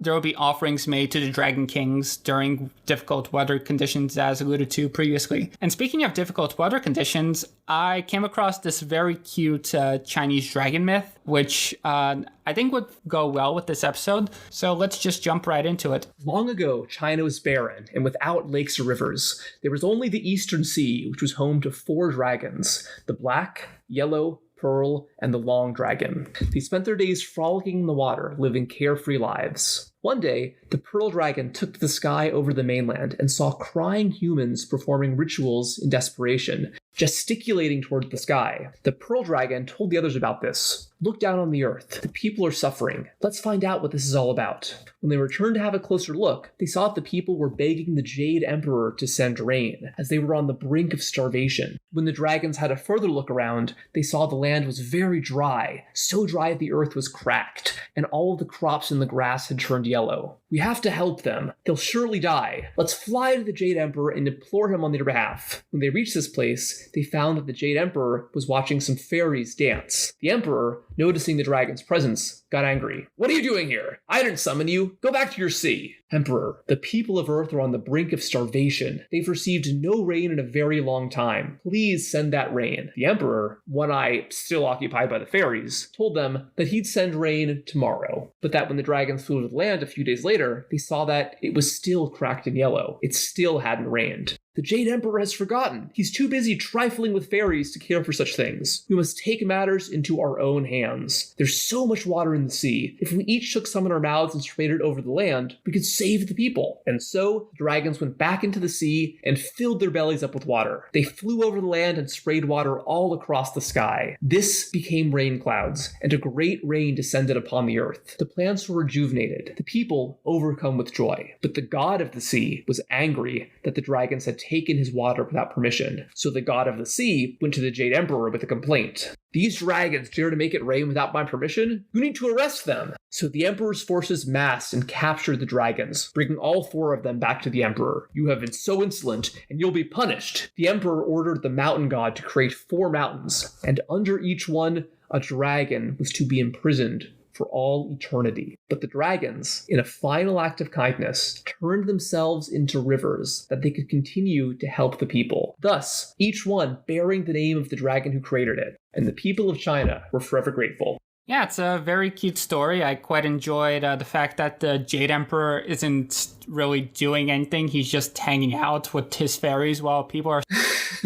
there will be offerings made to the Dragon Kings during difficult weather conditions, as alluded to previously. And speaking of difficult weather conditions, I came across this very cute Chinese dragon myth, which I think would go well with this episode. So let's just jump right into it. Long ago, China was barren and without lakes or rivers. There was only the Eastern Sea, which was home to 4 dragons: the black, yellow, pearl, and the long dragon. They spent their days frolicking in the water, living carefree lives. One day, the pearl dragon took to the sky over the mainland and saw crying humans performing rituals in desperation, gesticulating toward the sky. The pearl dragon told the others about this. Look down on the earth. The people are suffering. Let's find out what this is all about. When they returned to have a closer look, they saw that the people were begging the Jade Emperor to send rain, as they were on the brink of starvation. When the dragons had a further look around, they saw the land was very dry, so dry that the earth was cracked, and all of the crops in the grass had turned yellow. We have to help them. They'll surely die. Let's fly to the Jade Emperor and implore him on their behalf. When they reached this place, they found that the Jade Emperor was watching some fairies dance. The Emperor, noticing the dragon's presence, got angry. What are you doing here? I didn't summon you. Go back to your sea. Emperor, the people of Earth are on the brink of starvation. They've received no rain in a very long time. Please send that rain. The Emperor, one eye still occupied by the fairies, told them that he'd send rain tomorrow, but that when the dragons flew to the land a few days later, they saw that it was still cracked and yellow. It still hadn't rained. The Jade Emperor has forgotten. He's too busy trifling with fairies to care for such things. We must take matters into our own hands. There's so much water in the sea. If we each took some in our mouths and sprayed it over the land, we could save the people. And so, the dragons went back into the sea and filled their bellies up with water. They flew over the land and sprayed water all across the sky. This became rain clouds, and a great rain descended upon the earth. The plants were rejuvenated, the people overcome with joy. But the god of the sea was angry that the dragons had taken his water without permission. So the god of the sea went to the Jade Emperor with a complaint. These dragons dare to make it rain without my permission? You need to arrest them. So the Emperor's forces massed and captured the dragons, bringing all 4 of them back to the Emperor. You have been so insolent, and you'll be punished. The Emperor ordered the mountain god to create 4 mountains, and under each one, a dragon was to be imprisoned for all eternity. But the dragons, in a final act of kindness, turned themselves into rivers that they could continue to help the people. Thus, each one bearing the name of the dragon who created it. And the people of China were forever grateful. Yeah, it's a very cute story. I quite enjoyed the fact that the Jade Emperor isn't really doing anything. He's just hanging out with his fairies while people are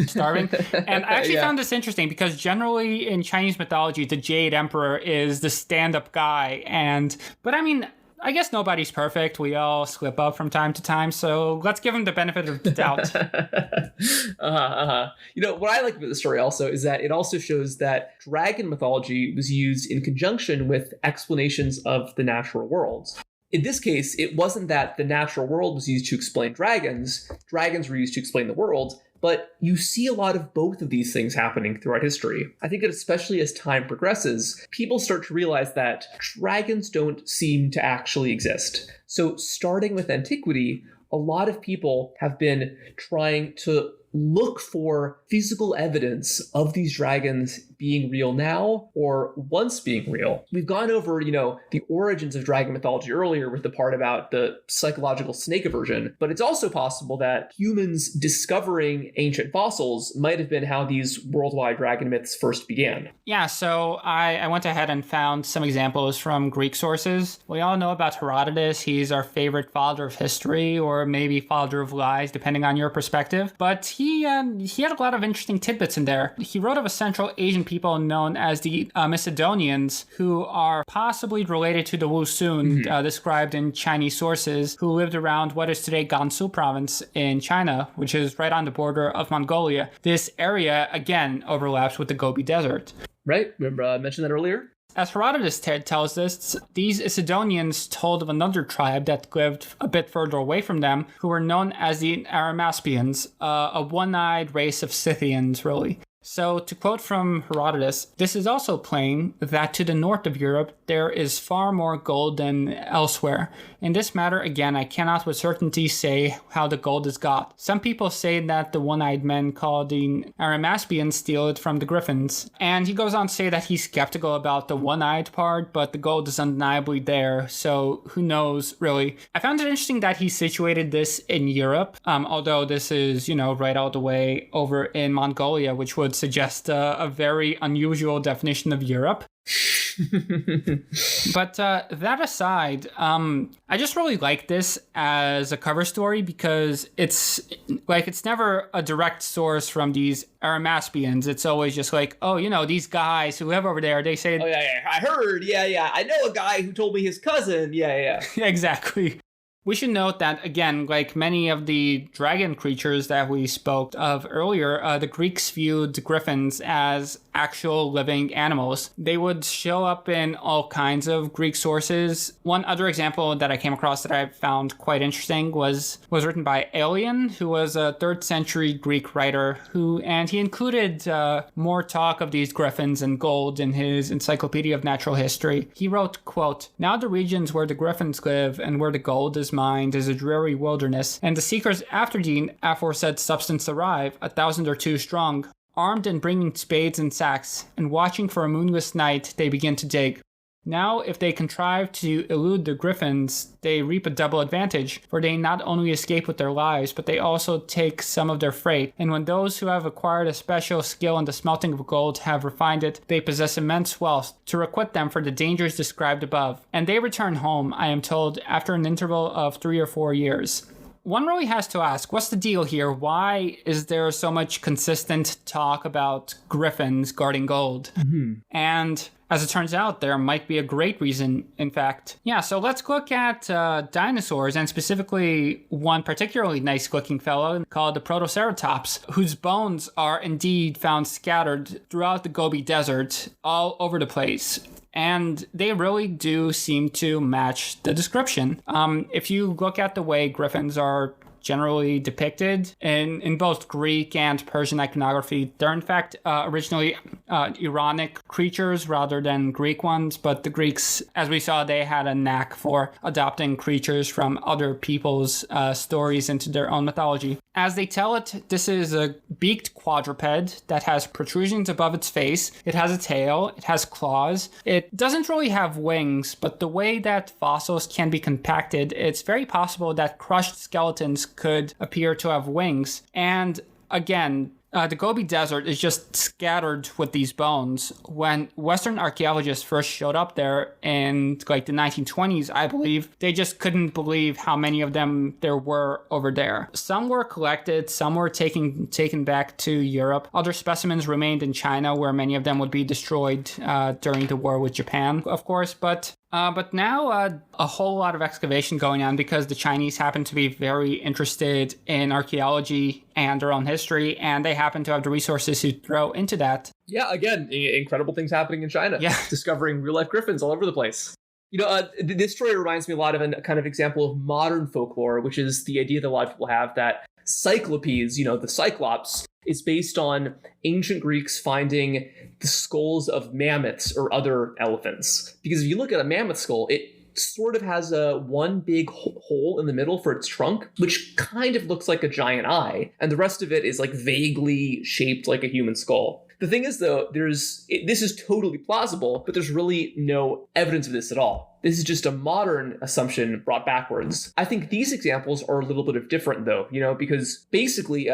starving. And I actually found this interesting because generally in Chinese mythology, the Jade Emperor is the stand-up guy. But I mean, I guess nobody's perfect. We all slip up from time to time, so let's give him the benefit of the doubt. You know, what I like about the story also is that it also shows that dragon mythology was used in conjunction with explanations of the natural world. In this case, it wasn't that the natural world was used to explain dragons. Dragons were used to explain the world. But you see a lot of both of these things happening throughout history. I think that especially as time progresses, people start to realize that dragons don't seem to actually exist. So starting with antiquity, a lot of people have been trying to look for physical evidence of these dragons being real now or once being real. We've gone over, the origins of dragon mythology earlier with the part about the psychological snake aversion, but it's also possible that humans discovering ancient fossils might have been how these worldwide dragon myths first began. Yeah, so I went ahead and found some examples from Greek sources. We all know about Herodotus. He's our favorite father of history, or maybe father of lies, depending on your perspective. But he he had a lot of interesting tidbits in there. He wrote of a Central Asian people known as the Macedonians, who are possibly related to the Wusun, described in Chinese sources, who lived around what is today Gansu province in China, which is right on the border of Mongolia. This area, again, overlaps with the Gobi Desert. Right? Remember I mentioned that earlier? As Herodotus tells us, these Macedonians told of another tribe that lived a bit further away from them, who were known as the Arimaspians, a one-eyed race of Scythians, really. So, to quote from Herodotus, this is also plain that to the north of Europe there is far more gold than elsewhere. In this matter, again, I cannot with certainty say how the gold is got. Some people say that the one-eyed men called the Arimaspians steal it from the Griffins. And he goes on to say that he's skeptical about the one-eyed part, but the gold is undeniably there, so who knows, really. I found it interesting that he situated this in Europe, although this is, right all the way over in Mongolia, which would suggest a very unusual definition of Europe. But that aside, I just really like this as a cover story because it's never a direct source from these Arimaspians. It's always just like, these guys who live over there, they say, oh yeah, I heard, yeah, I know a guy who told me his cousin, yeah. Exactly. We should note that, again, like many of the dragon creatures that we spoke of earlier, the Greeks viewed griffins as actual living animals. They would show up in all kinds of Greek sources. One other example that I came across that I found quite interesting was written by Aelian, who was a 3rd century Greek writer, and he included more talk of these griffins and gold in his Encyclopedia of Natural History. He wrote, quote, "Now the regions where the griffins live and where the gold is mined is a dreary wilderness, and the seekers after the aforesaid substance arrive, 1,000 or 2 strong. Armed and bringing spades and sacks, and watching for a moonless night, they begin to dig. Now, if they contrive to elude the griffins, they reap a double advantage, for they not only escape with their lives, but they also take some of their freight, and when those who have acquired a special skill in the smelting of gold have refined it, they possess immense wealth to requite them for the dangers described above. And they return home, I am told, after an interval of 3 or 4 years." One really has to ask, what's the deal here? Why is there so much consistent talk about griffins guarding gold? And as it turns out, there might be a great reason, in fact. Yeah, so let's look at dinosaurs, and specifically one particularly nice-looking fellow called the Protoceratops, whose bones are indeed found scattered throughout the Gobi Desert, all over the place. And they really do seem to match the description. If you look at the way griffins are generally depicted in both Greek and Persian iconography, they're in fact originally Iranic creatures rather than Greek ones, but the Greeks, as we saw, they had a knack for adopting creatures from other people's stories into their own mythology. As they tell it, this is a beaked quadruped that has protrusions above its face. It has a tail, it has claws. It doesn't really have wings, but the way that fossils can be compacted, it's very possible that crushed skeletons could appear to have wings. And again, the Gobi Desert is just scattered with these bones. When Western archaeologists first showed up there in the 1920s, I believe, they just couldn't believe how many of them there were over there. Some were collected, some were taken back to Europe. Other specimens remained in China, where many of them would be destroyed during the war with Japan, of course. But now a whole lot of excavation going on because the Chinese happen to be very interested in archaeology and their own history, and they happen to have the resources to throw into that. Yeah, again, incredible things happening in China. Yeah. Discovering real-life griffins all over the place. This story reminds me a lot of a kind of example of modern folklore, which is the idea that a lot of people have that Cyclopes, the Cyclops, is based on ancient Greeks finding the skulls of mammoths or other elephants. Because if you look at a mammoth skull, it sort of has one big hole in the middle for its trunk, which kind of looks like a giant eye. And the rest of it is vaguely shaped like a human skull. The thing is, though, this is totally plausible, but there's really no evidence of this at all. This is just a modern assumption brought backwards. I think these examples are a little bit of different, though, because basically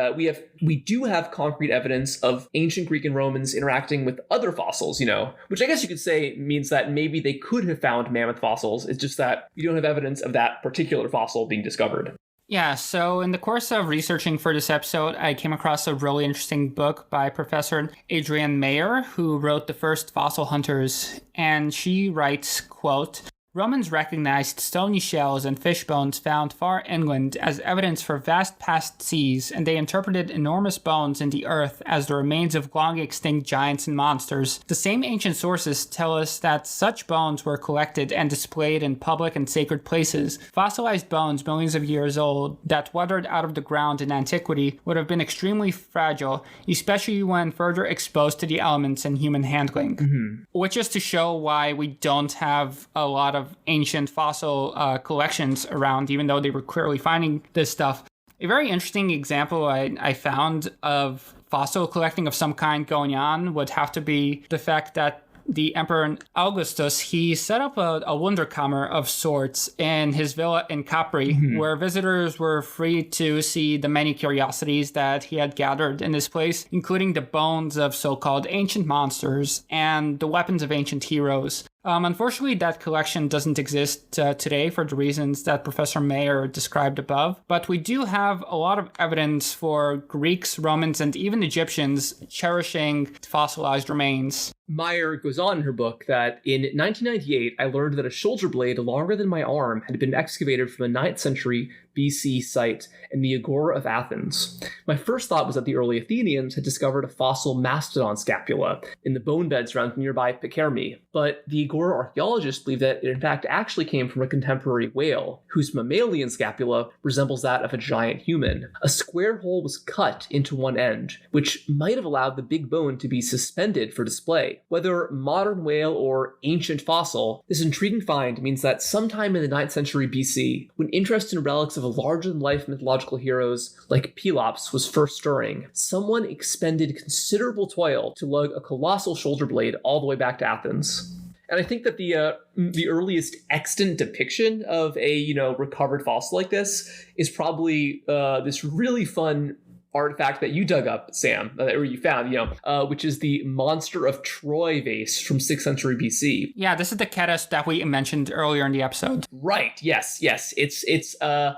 we do have concrete evidence of ancient Greek and Romans interacting with other fossils, which I guess you could say means that maybe they could have found mammoth fossils. It's just that we don't have evidence of that particular fossil being discovered. Yeah, so in the course of researching for this episode, I came across a really interesting book by Professor Adrienne Mayer, who wrote The First Fossil Hunters, and she writes, quote, Romans recognized stony shells and fish bones found far inland as evidence for vast past seas, and they interpreted enormous bones in the earth as the remains of long-extinct giants and monsters. The same ancient sources tell us that such bones were collected and displayed in public and sacred places. Fossilized bones millions of years old that weathered out of the ground in antiquity would have been extremely fragile, especially when further exposed to the elements and human handling. Which is to show why we don't have a lot of ancient fossil collections around, even though they were clearly finding this stuff. A very interesting example I found of fossil collecting of some kind going on would have to be the fact that the Emperor Augustus, he set up a Wunderkammer of sorts in his villa in Capri, where visitors were free to see the many curiosities that he had gathered in this place, including the bones of so-called ancient monsters and the weapons of ancient heroes. Unfortunately, that collection doesn't exist today for the reasons that Professor Mayer described above, but we do have a lot of evidence for Greeks, Romans, and even Egyptians cherishing fossilized remains. Meyer goes on in her book that in 1998, I learned that a shoulder blade longer than my arm had been excavated from a 9th century BC site in the Agora of Athens. My first thought was that the early Athenians had discovered a fossil mastodon scapula in the bone beds around nearby Pikermi, but the Agora archaeologists believe that it in fact actually came from a contemporary whale, whose mammalian scapula resembles that of a giant human. A square hole was cut into one end, which might have allowed the big bone to be suspended for display. Whether modern whale or ancient fossil, this intriguing find means that sometime in the 9th century BC, when interest in relics of larger-than-life mythological heroes like Pelops was first stirring, someone expended considerable toil to lug a colossal shoulder blade all the way back to Athens. And I think that the earliest extant depiction of a recovered fossil like this is probably this really fun artifact that you dug up, Sam, or you found, which is the Monster of Troy vase from 6th century BC. Yeah, this is the Ketis that we mentioned earlier in the episode. Right. Yes. It's a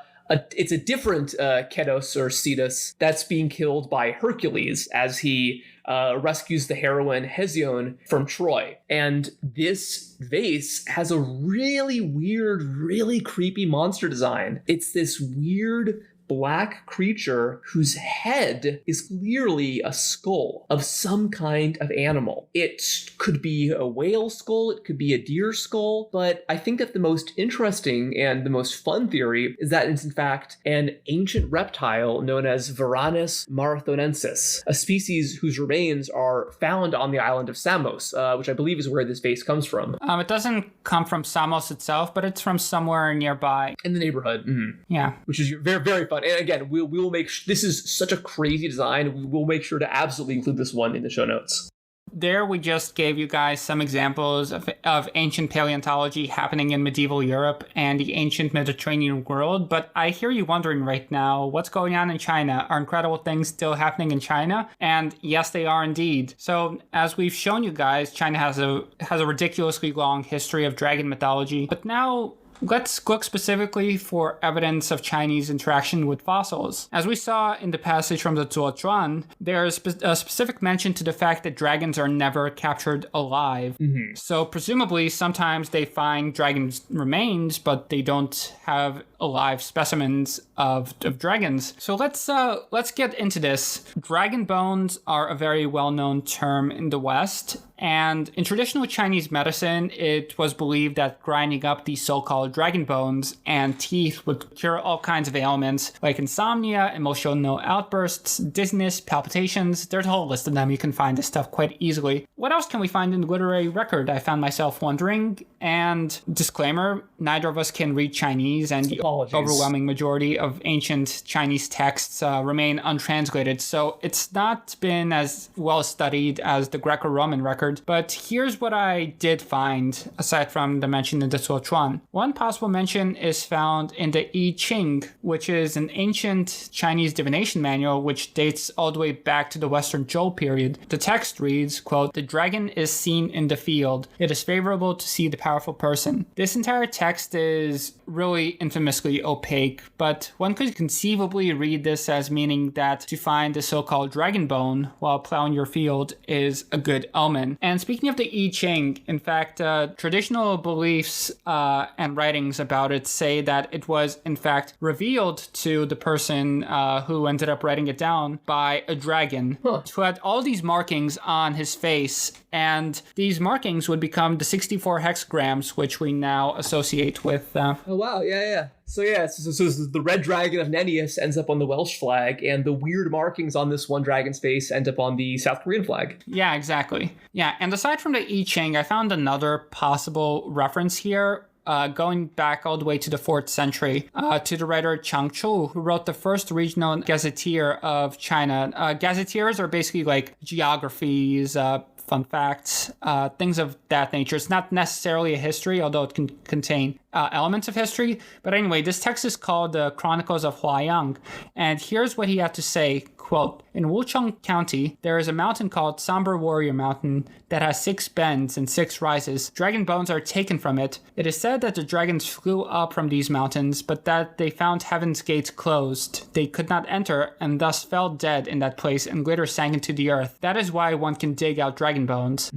different Ketos or Cetus that's being killed by Hercules as he rescues the heroine Hesione from Troy. And this vase has a really weird, really creepy monster design. It's this weird black creature whose head is clearly a skull of some kind of animal. It could be a whale skull, it could be a deer skull, but I think that the most interesting and the most fun theory is that it's in fact an ancient reptile known as Varanus marathonensis, a species whose remains are found on the island of Samos, which I believe is where this vase comes from. It doesn't come from Samos itself, but it's from somewhere nearby. In the neighborhood. Yeah. Which is very, very fun. And again, we will make this is such a crazy design. We will make sure to absolutely include this one in the show notes. There we just gave you guys some examples of ancient paleontology happening in medieval Europe and the ancient Mediterranean world, but I hear you wondering right now, what's going on in China? Are incredible things still happening in China? And yes, they are indeed. So as we've shown you guys, China has a ridiculously long history of dragon mythology, but now let's look specifically for evidence of Chinese interaction with fossils. As we saw in the passage from the Zuochuan, there's a specific mention to the fact that dragons are never captured alive. So presumably sometimes they find dragons' remains, but they don't have alive specimens of dragons. So let's get into this. Dragon bones are a very well-known term in the West. And in traditional Chinese medicine, it was believed that grinding up these so-called dragon bones and teeth would cure all kinds of ailments like insomnia, emotional outbursts, dizziness, palpitations. There's a whole list of them. You can find this stuff quite easily. What else can we find in the literary record? I found myself wondering. And disclaimer, neither of us can read Chinese, and the overwhelming majority of ancient Chinese texts remain untranslated. So it's not been as well studied as the Greco-Roman record. But here's what I did find, aside from the mention in the Zuochuan. One possible mention is found in the I Ching, which is an ancient Chinese divination manual which dates all the way back to the Western Zhou period. The text reads, quote, "The dragon is seen in the field. It is favorable to see the power powerful person. This entire text is really infamously opaque, but one could conceivably read this as meaning that to find the so-called dragon bone while plowing your field is a good omen. And speaking of the I Ching, in fact, traditional beliefs and writings about it say that it was in fact revealed to the person who ended up writing it down by a dragon who had all these markings on his face, and these markings would become the 64 hexagrams which we now associate with Oh wow, yeah. So the red dragon of Nennius ends up on the Welsh flag, and the weird markings on this one dragon's face end up on the South Korean flag. Yeah, exactly. Yeah, and aside from the I Ching, I found another possible reference here, going back all the way to the 4th century, to the writer Chang Chu, who wrote the first regional gazetteer of China. Gazetteers are basically like geographies, fun facts, things of that nature. It's not necessarily a history, although it can contain elements of history. But anyway, this text is called the Chronicles of Huayang, and here's what he had to say, quote, "In Wuchang County, there is a mountain called Somber Warrior Mountain that has 6 bends and 6 rises. Dragon bones are taken from it. It is said that the dragons flew up from these mountains, but that they found heaven's gates closed. They could not enter, and thus fell dead in that place and later sank into the earth. That is why one can dig out dragon bones."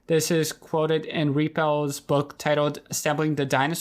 This is quoted in Riepel's book titled Assembling the Dinosaur.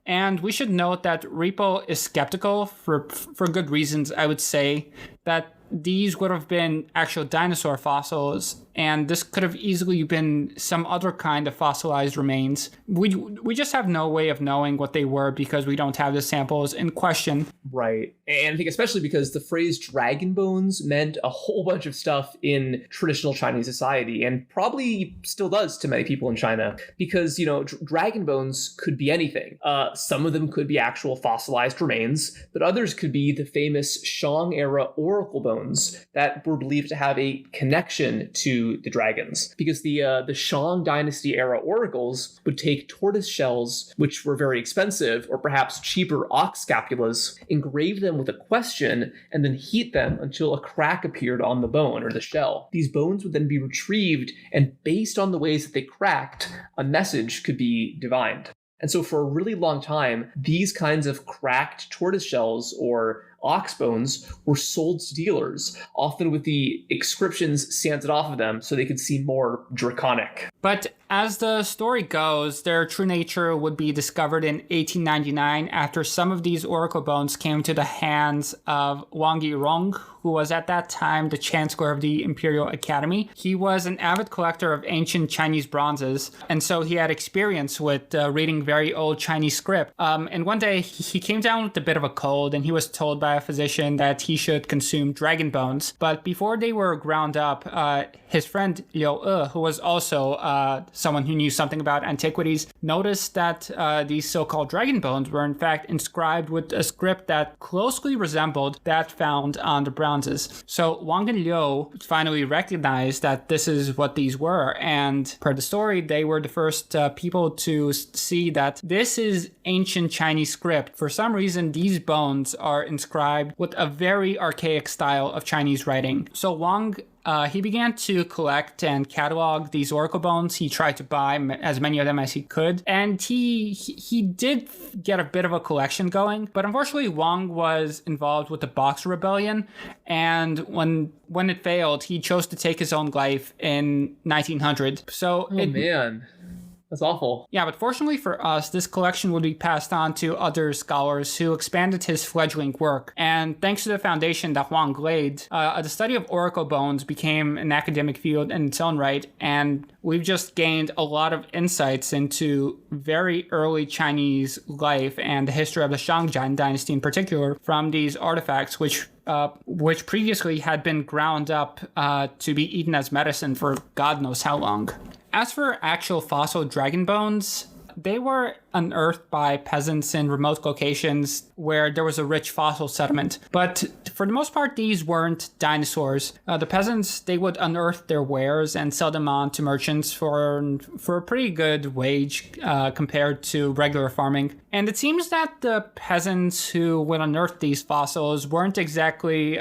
And we should note that Riepel is skeptical for good reasons, I would say, that these would have been actual dinosaur fossils, and this could have easily been some other kind of fossilized remains. We just have no way of knowing what they were because we don't have the samples in question. Right. And I think especially because the phrase dragon bones meant a whole bunch of stuff in traditional Chinese society, and probably still does to many people in China, because, dragon bones could be anything. Some of them could be actual fossilized remains, but others could be the famous Shang era oracle bones that were believed to have a connection to the dragons, because the Shang dynasty era oracles would take tortoise shells, which were very expensive, or perhaps cheaper ox scapulas, engrave them with a question, and then heat them until a crack appeared on the bone or the shell. These bones would then be retrieved, and based on the ways that they cracked, a message could be divined. And so for a really long time, these kinds of cracked tortoise shells or ox bones were sold to dealers, often with the inscriptions sanded off of them so they could seem more draconic. But as the story goes, their true nature would be discovered in 1899 after some of these oracle bones came to the hands of Wang Yirong, who was at that time the chancellor of the Imperial Academy. He was an avid collector of ancient Chinese bronzes, and so he had experience with reading very old Chinese script. And one day he came down with a bit of a cold, and he was told by a physician that he should consume dragon bones. But before they were ground up, his friend Liu E, who was also someone who knew something about antiquities, noticed that these so-called dragon bones were in fact inscribed with a script that closely resembled that found on the bronzes. So Wang and Liu finally recognized that this is what these were, and per the story, they were the first people to see that this is ancient Chinese script. For some reason, these bones are inscribed with a very archaic style of Chinese writing. So Wang he began to collect and catalog these oracle bones. He tried to buy as many of them as he could, and he did get a bit of a collection going. But unfortunately, Wang was involved with the Boxer Rebellion, and when it failed, he chose to take his own life in 1900. So man. That's awful. Yeah, but fortunately for us, this collection would be passed on to other scholars who expanded his fledgling work. And thanks to the foundation that Huang laid, the study of oracle bones became an academic field in its own right. And we've just gained a lot of insights into very early Chinese life and the history of the Shangjian dynasty in particular from these artifacts, which previously had been ground up to be eaten as medicine for God knows how long. As for actual fossil dragon bones, they were unearthed by peasants in remote locations where there was a rich fossil settlement. But for the most part, these weren't dinosaurs. The peasants, they would unearth their wares and sell them on to merchants for a pretty good wage compared to regular farming. And it seems that the peasants who would unearth these fossils weren't exactly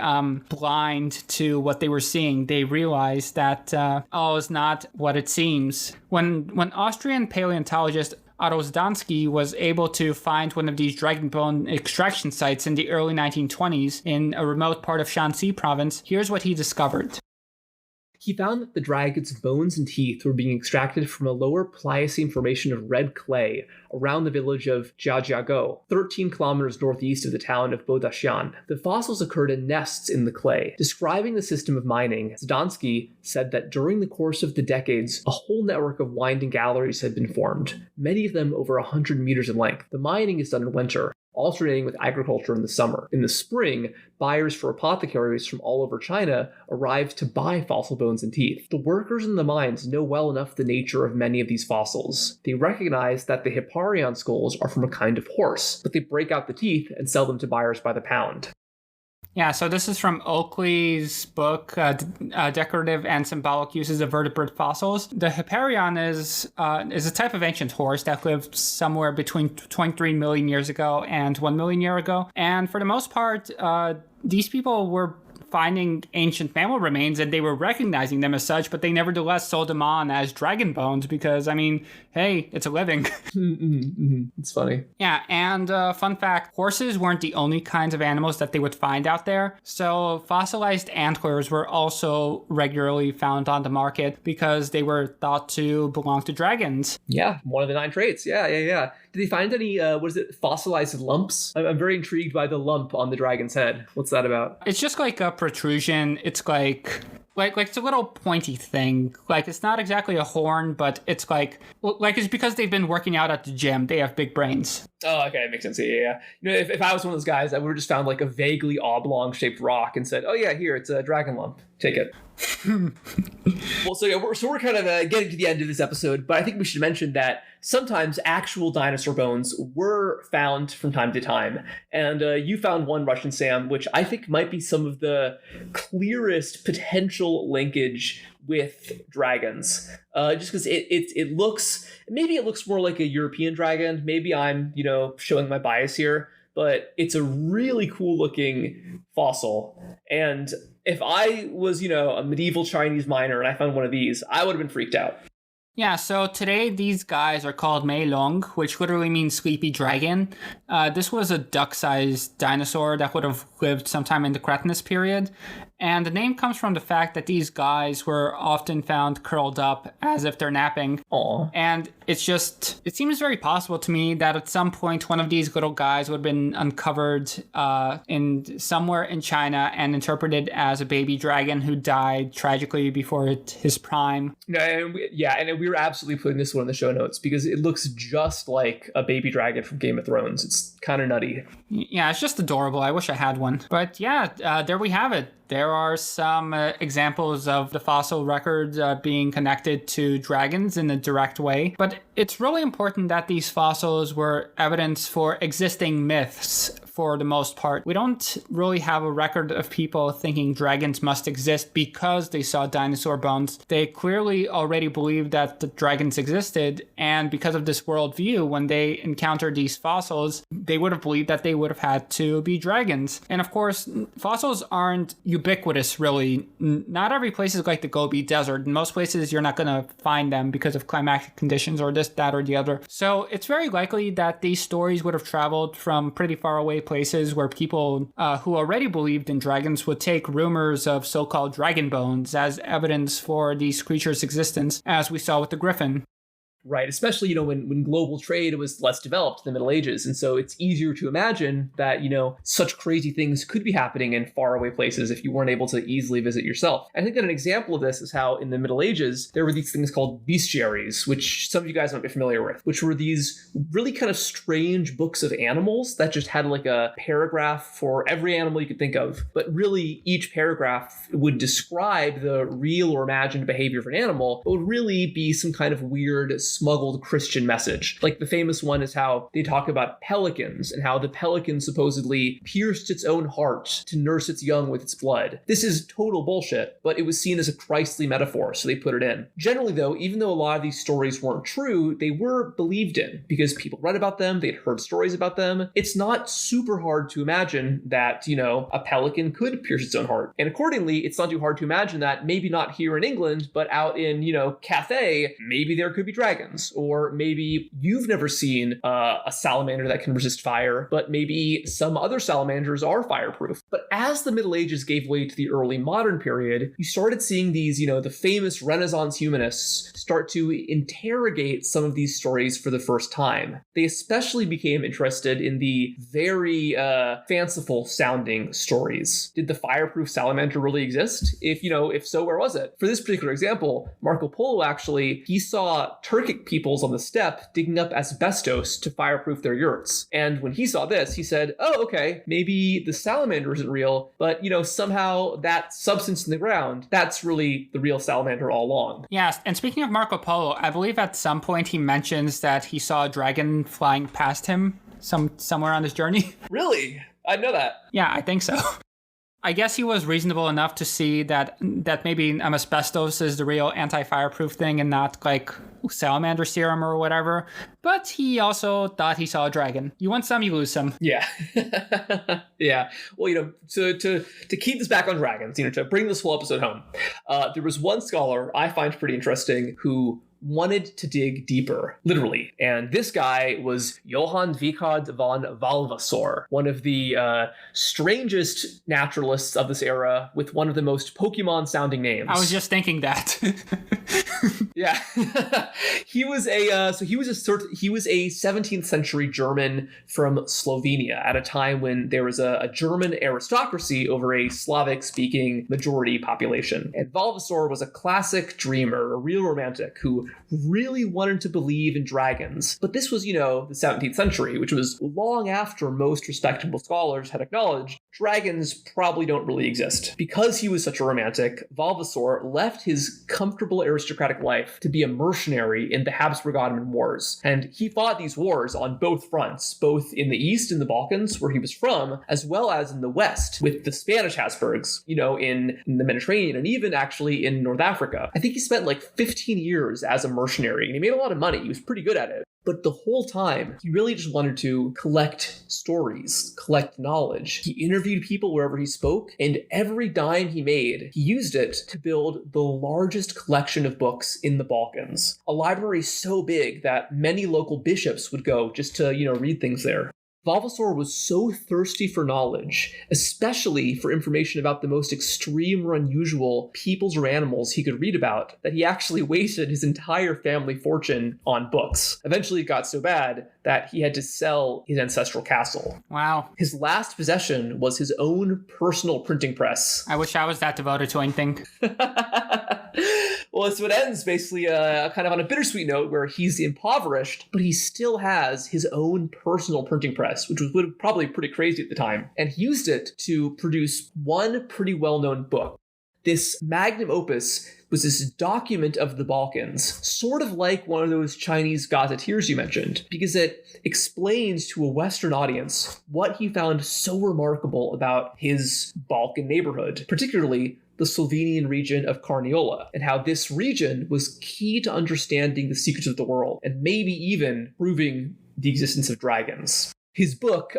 blind to what they were seeing. They realized that all is not what it seems. When Austrian paleontologist Otto Zdansky was able to find one of these dragon bone extraction sites in the early 1920s in a remote part of Shanxi province. Here's what he discovered. He found that the dragon's bones and teeth were being extracted from a lower Pliocene formation of red clay around the village of Jiajiago, 13 kilometers northeast of the town of Bodaxian. The fossils occurred in nests in the clay. Describing the system of mining, Zdansky said that during the course of the decades, a whole network of winding galleries had been formed, many of them over 100 meters in length. The mining is done in winter, alternating with agriculture in the summer. In the spring, buyers for apothecaries from all over China arrived to buy fossil bones and teeth. The workers in the mines know well enough the nature of many of these fossils. They recognize that the Hipparion skulls are from a kind of horse, but they break out the teeth and sell them to buyers by the pound. Yeah, so this is from Oakley's book, Decorative and Symbolic Uses of Vertebrate Fossils. The Hipparion is a type of ancient horse that lived somewhere between 23 million years ago and 1 million years ago. And for the most part, these people were finding ancient mammal remains and they were recognizing them as such, but they nevertheless sold them on as dragon bones because, I mean, hey, it's a living. It's funny. Yeah, and fun fact, horses weren't the only kinds of animals that they would find out there. So fossilized antlers were also regularly found on the market because they were thought to belong to dragons. Yeah, one of the 9 traits. Yeah. Did they find any, fossilized lumps? I'm very intrigued by the lump on the dragon's head. What's that about? It's just like a protrusion. It's like it's a little pointy thing. Like, it's not exactly a horn, but it's like it's because they've been working out at the gym. They have big brains. Oh, okay, makes sense. Yeah. You know, if I was one of those guys, I would have just found like a vaguely oblong-shaped rock and said, "Oh yeah, here, it's a dragon lump. Take it." Well, we're kind of getting to the end of this episode, but I think we should mention that sometimes actual dinosaur bones were found from time to time. And you found one, Russian Sam, which I think might be some of the clearest potential linkage with dragons. Just because it looks more like a European dragon. Maybe I'm, showing my bias here, but it's a really cool looking fossil. And if I was, a medieval Chinese miner and I found one of these, I would have been freaked out. Yeah, so today these guys are called Mei Long, which literally means sleepy dragon. This was a duck-sized dinosaur that would have lived sometime in the Cretaceous period. And the name comes from the fact that these guys were often found curled up as if they're napping. Aww. And it seems very possible to me that at some point one of these little guys would have been uncovered in somewhere in China and interpreted as a baby dragon who died tragically before his prime. And we were absolutely putting this one in the show notes because it looks just like a baby dragon from Game of Thrones. It's kind of nutty. Yeah, it's just adorable. I wish I had one. But yeah, there we have it. There are some examples of the fossil record being connected to dragons in a direct way. But it's really important that these fossils were evidence for existing myths for the most part. We don't really have a record of people thinking dragons must exist because they saw dinosaur bones. They clearly already believed that the dragons existed, and because of this worldview, when they encountered these fossils, they would have believed that they would have had to be dragons. And of course, fossils aren't ubiquitous, really. Not every place is like the Gobi Desert. In most places, you're not going to find them because of climatic conditions or this, that, or the other. So it's very likely that these stories would have traveled from pretty far away places where people who already believed in dragons would take rumors of so-called dragon bones as evidence for these creatures' existence, as we saw with the griffin. Right, especially, when global trade was less developed in the Middle Ages. And so it's easier to imagine that, such crazy things could be happening in faraway places if you weren't able to easily visit yourself. I think that an example of this is how in the Middle Ages, there were these things called bestiaries, which some of you guys might be familiar with, which were these really kind of strange books of animals that just had like a paragraph for every animal you could think of. But really, each paragraph would describe the real or imagined behavior of an animal, but would really be some kind of weird smuggled Christian message. Like the famous one is how they talk about pelicans and how the pelican supposedly pierced its own heart to nurse its young with its blood. This is total bullshit, but it was seen as a Christly metaphor, so they put it in. Generally though, even though a lot of these stories weren't true, they were believed in because people read about them, they'd heard stories about them. It's not super hard to imagine that, a pelican could pierce its own heart. And accordingly, it's not too hard to imagine that maybe not here in England, but out in, Cathay, maybe there could be dragons. dragons. Or maybe you've never seen a salamander that can resist fire, but maybe some other salamanders are fireproof. But as the Middle Ages gave way to the early modern period, you started seeing these, the famous Renaissance humanists start to interrogate some of these stories for the first time. They especially became interested in the very fanciful sounding stories. Did the fireproof salamander really exist? If so, where was it? For this particular example, Marco Polo he saw Turkic peoples on the steppe digging up asbestos to fireproof their yurts. And when he saw this, he said, oh, okay, maybe the salamander isn't real, but somehow that substance in the ground, that's really the real salamander all along. Yes, and speaking of Marco Polo, I believe at some point he mentions that he saw a dragon flying past him somewhere on his journey. Really? I know that. Yeah, I think so. I guess he was reasonable enough to see that maybe asbestos is the real anti-fireproof thing and not like salamander serum or whatever. But he also thought he saw a dragon. You want some, you lose some. Yeah. Yeah. Well, to keep this back on dragons, to bring this whole episode home, there was one scholar I find pretty interesting who wanted to dig deeper, literally. And this guy was Johann Wichard von Valvassor, one of the strangest naturalists of this era with one of the most Pokemon-sounding names. I was just thinking that. Yeah. He was a 17th century German from Slovenia at a time when there was a German aristocracy over a Slavic-speaking majority population. And Valvassor was a classic dreamer, a real romantic who really wanted to believe in dragons. But this was, the 17th century, which was long after most respectable scholars had acknowledged dragons probably don't really exist. Because he was such a romantic, Valvassor left his comfortable aristocratic life to be a mercenary in the Habsburg-Ottoman Wars. And he fought these wars on both fronts, both in the east in the Balkans, where he was from, as well as in the west with the Spanish Habsburgs, in the Mediterranean and even actually in North Africa. I think he spent like 15 years as a mercenary, and he made a lot of money. He was pretty good at it. But the whole time, he really just wanted to collect stories, collect knowledge. He interviewed people wherever he spoke, and every dime he made, he used it to build the largest collection of books in the Balkans. A library so big that many local bishops would go just to, read things there. Valvassor was so thirsty for knowledge, especially for information about the most extreme or unusual peoples or animals he could read about, that he actually wasted his entire family fortune on books. Eventually it got so bad that he had to sell his ancestral castle. Wow. His last possession was his own personal printing press. I wish I was that devoted to anything. Well, so it ends basically kind of on a bittersweet note where he's impoverished, but he still has his own personal printing press, which was probably pretty crazy at the time. And he used it to produce one pretty well-known book. This magnum opus was this document of the Balkans, sort of like one of those Chinese gazetteers you mentioned, because it explains to a Western audience what he found so remarkable about his Balkan neighborhood, particularly the Slovenian region of Carniola, and how this region was key to understanding the secrets of the world, and maybe even proving the existence of dragons. His book,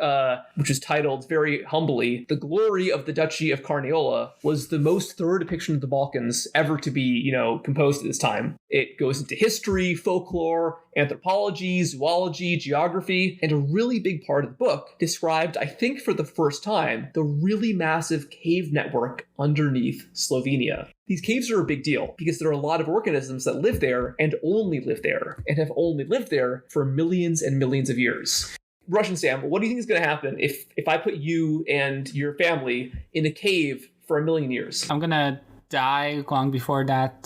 which is titled very humbly, The Glory of the Duchy of Carniola, was the most thorough depiction of the Balkans ever to be, composed at this time. It goes into history, folklore, anthropology, zoology, geography, and a really big part of the book described, I think for the first time, the really massive cave network underneath Slovenia. These caves are a big deal because there are a lot of organisms that live there and only live there, and have only lived there for millions and millions of years. Russian Sam, what do you think is going to happen if I put you and your family in a cave for 1,000,000 years? I'm going to die long before that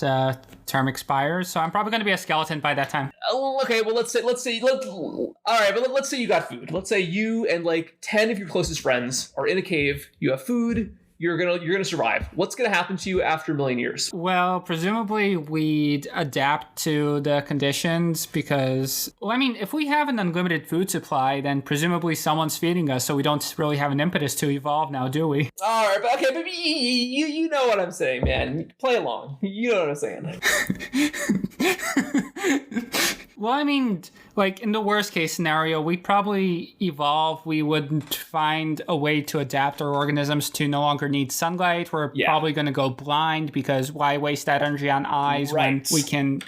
term expires, so I'm probably going to be a skeleton by that time. Okay, well, let's say you got food. Let's say you and like 10 of your closest friends are in a cave. You have food. You're gonna survive. What's gonna happen to you after 1,000,000 years? Well, presumably we'd adapt to the conditions because, if we have an unlimited food supply, then presumably someone's feeding us, so we don't really have an impetus to evolve now, do we? All right, but you know what I'm saying, man. Play along. You know what I'm saying. Well, Like, in the worst case scenario, we'd probably evolve. We would find a way to adapt our organisms to no longer need sunlight. We're probably going to go blind, because why waste that energy on eyes when we can,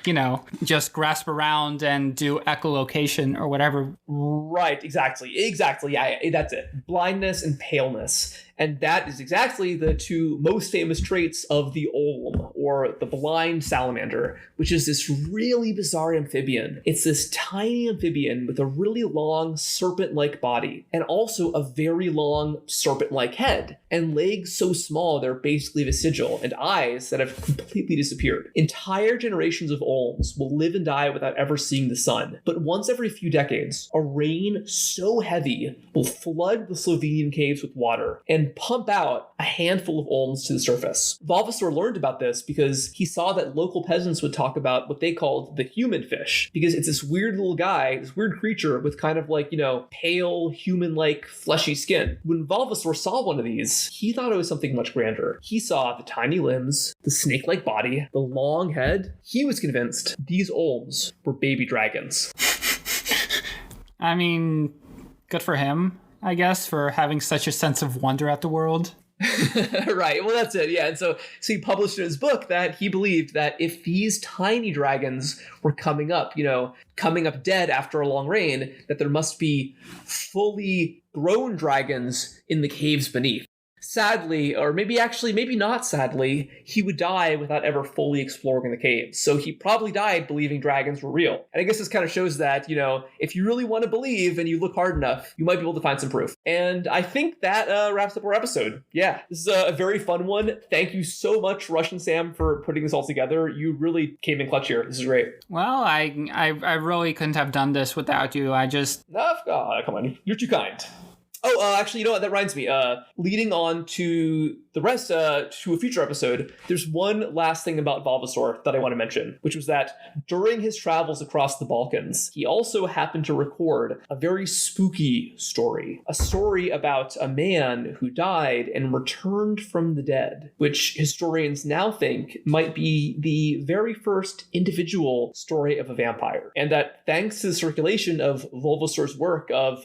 just grasp around and do echolocation or whatever. Right, exactly. Yeah, that's it. Blindness and paleness. And that is exactly the two most famous traits of the olm, or the blind salamander, which is this really bizarre amphibian. It's this tiny amphibian with a really long serpent-like body, and also a very long serpent-like head, and legs so small they're basically vestigial, and eyes that have completely disappeared. Entire generations of olms will live and die without ever seeing the sun, but once every few decades, a rain so heavy will flood the Slovenian caves with water, and pump out a handful of olms to the surface. Vavasor learned about this because he saw that local peasants would talk about what they called the human fish, because it's this weird little guy, this weird creature with kind of like, pale, human-like, fleshy skin. When Vavasor saw one of these, he thought it was something much grander. He saw the tiny limbs, the snake-like body, the long head. He was convinced these olms were baby dragons. I mean, good for him, I guess, for having such a sense of wonder at the world. Right. Well, that's it. Yeah. And so he published in his book that he believed that if these tiny dragons were coming up dead after a long rain, that there must be fully grown dragons in the caves beneath. Sadly, or maybe not sadly, he would die without ever fully exploring the caves. So he probably died believing dragons were real. And I guess this kind of shows that, if you really want to believe and you look hard enough, you might be able to find some proof. And I think that wraps up our episode. Yeah, this is a very fun one. Thank you so much, Russian Sam, for putting this all together. You really came in clutch here. This is great. Well, I really couldn't have done this without you. Oh, come on. You're too kind. Oh, actually, you know what? That reminds me. Leading on to the rest, to a future episode, there's one last thing about Vavasor that I want to mention, which was that during his travels across the Balkans, he also happened to record a very spooky story. A story about a man who died and returned from the dead, which historians now think might be the very first individual story of a vampire. And that thanks to the circulation of Vavasor's work of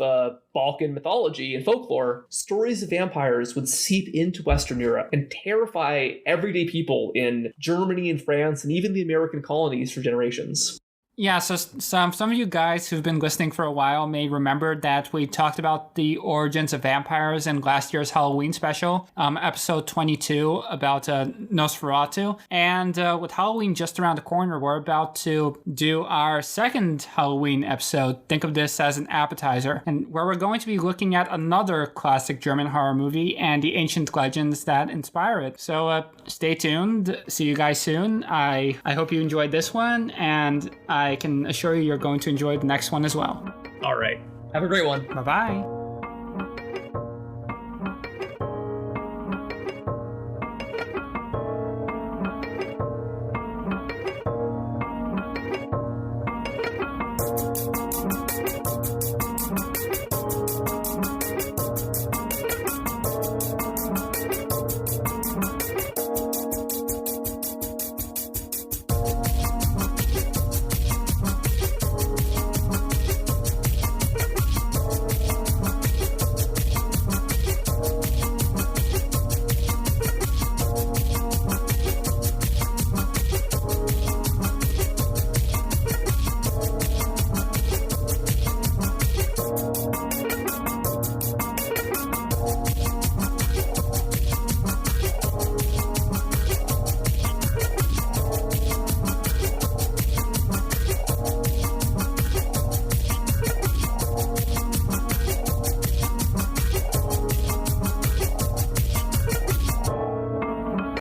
Balkan mythology and folklore, stories of vampires would seep into Western Europe and terrify everyday people in Germany and France and even the American colonies for generations. Yeah, so some of you guys who've been listening for a while may remember that we talked about the origins of vampires in last year's Halloween special, episode 22 about Nosferatu. And with Halloween just around the corner, we're about to do our second Halloween episode. Think of this as an appetizer, and where we're going to be looking at another classic German horror movie and the ancient legends that inspire it. So stay tuned. See you guys soon. I hope you enjoyed this one, and I can assure you you're going to enjoy the next one as well. All right. Have a great one. Bye-bye.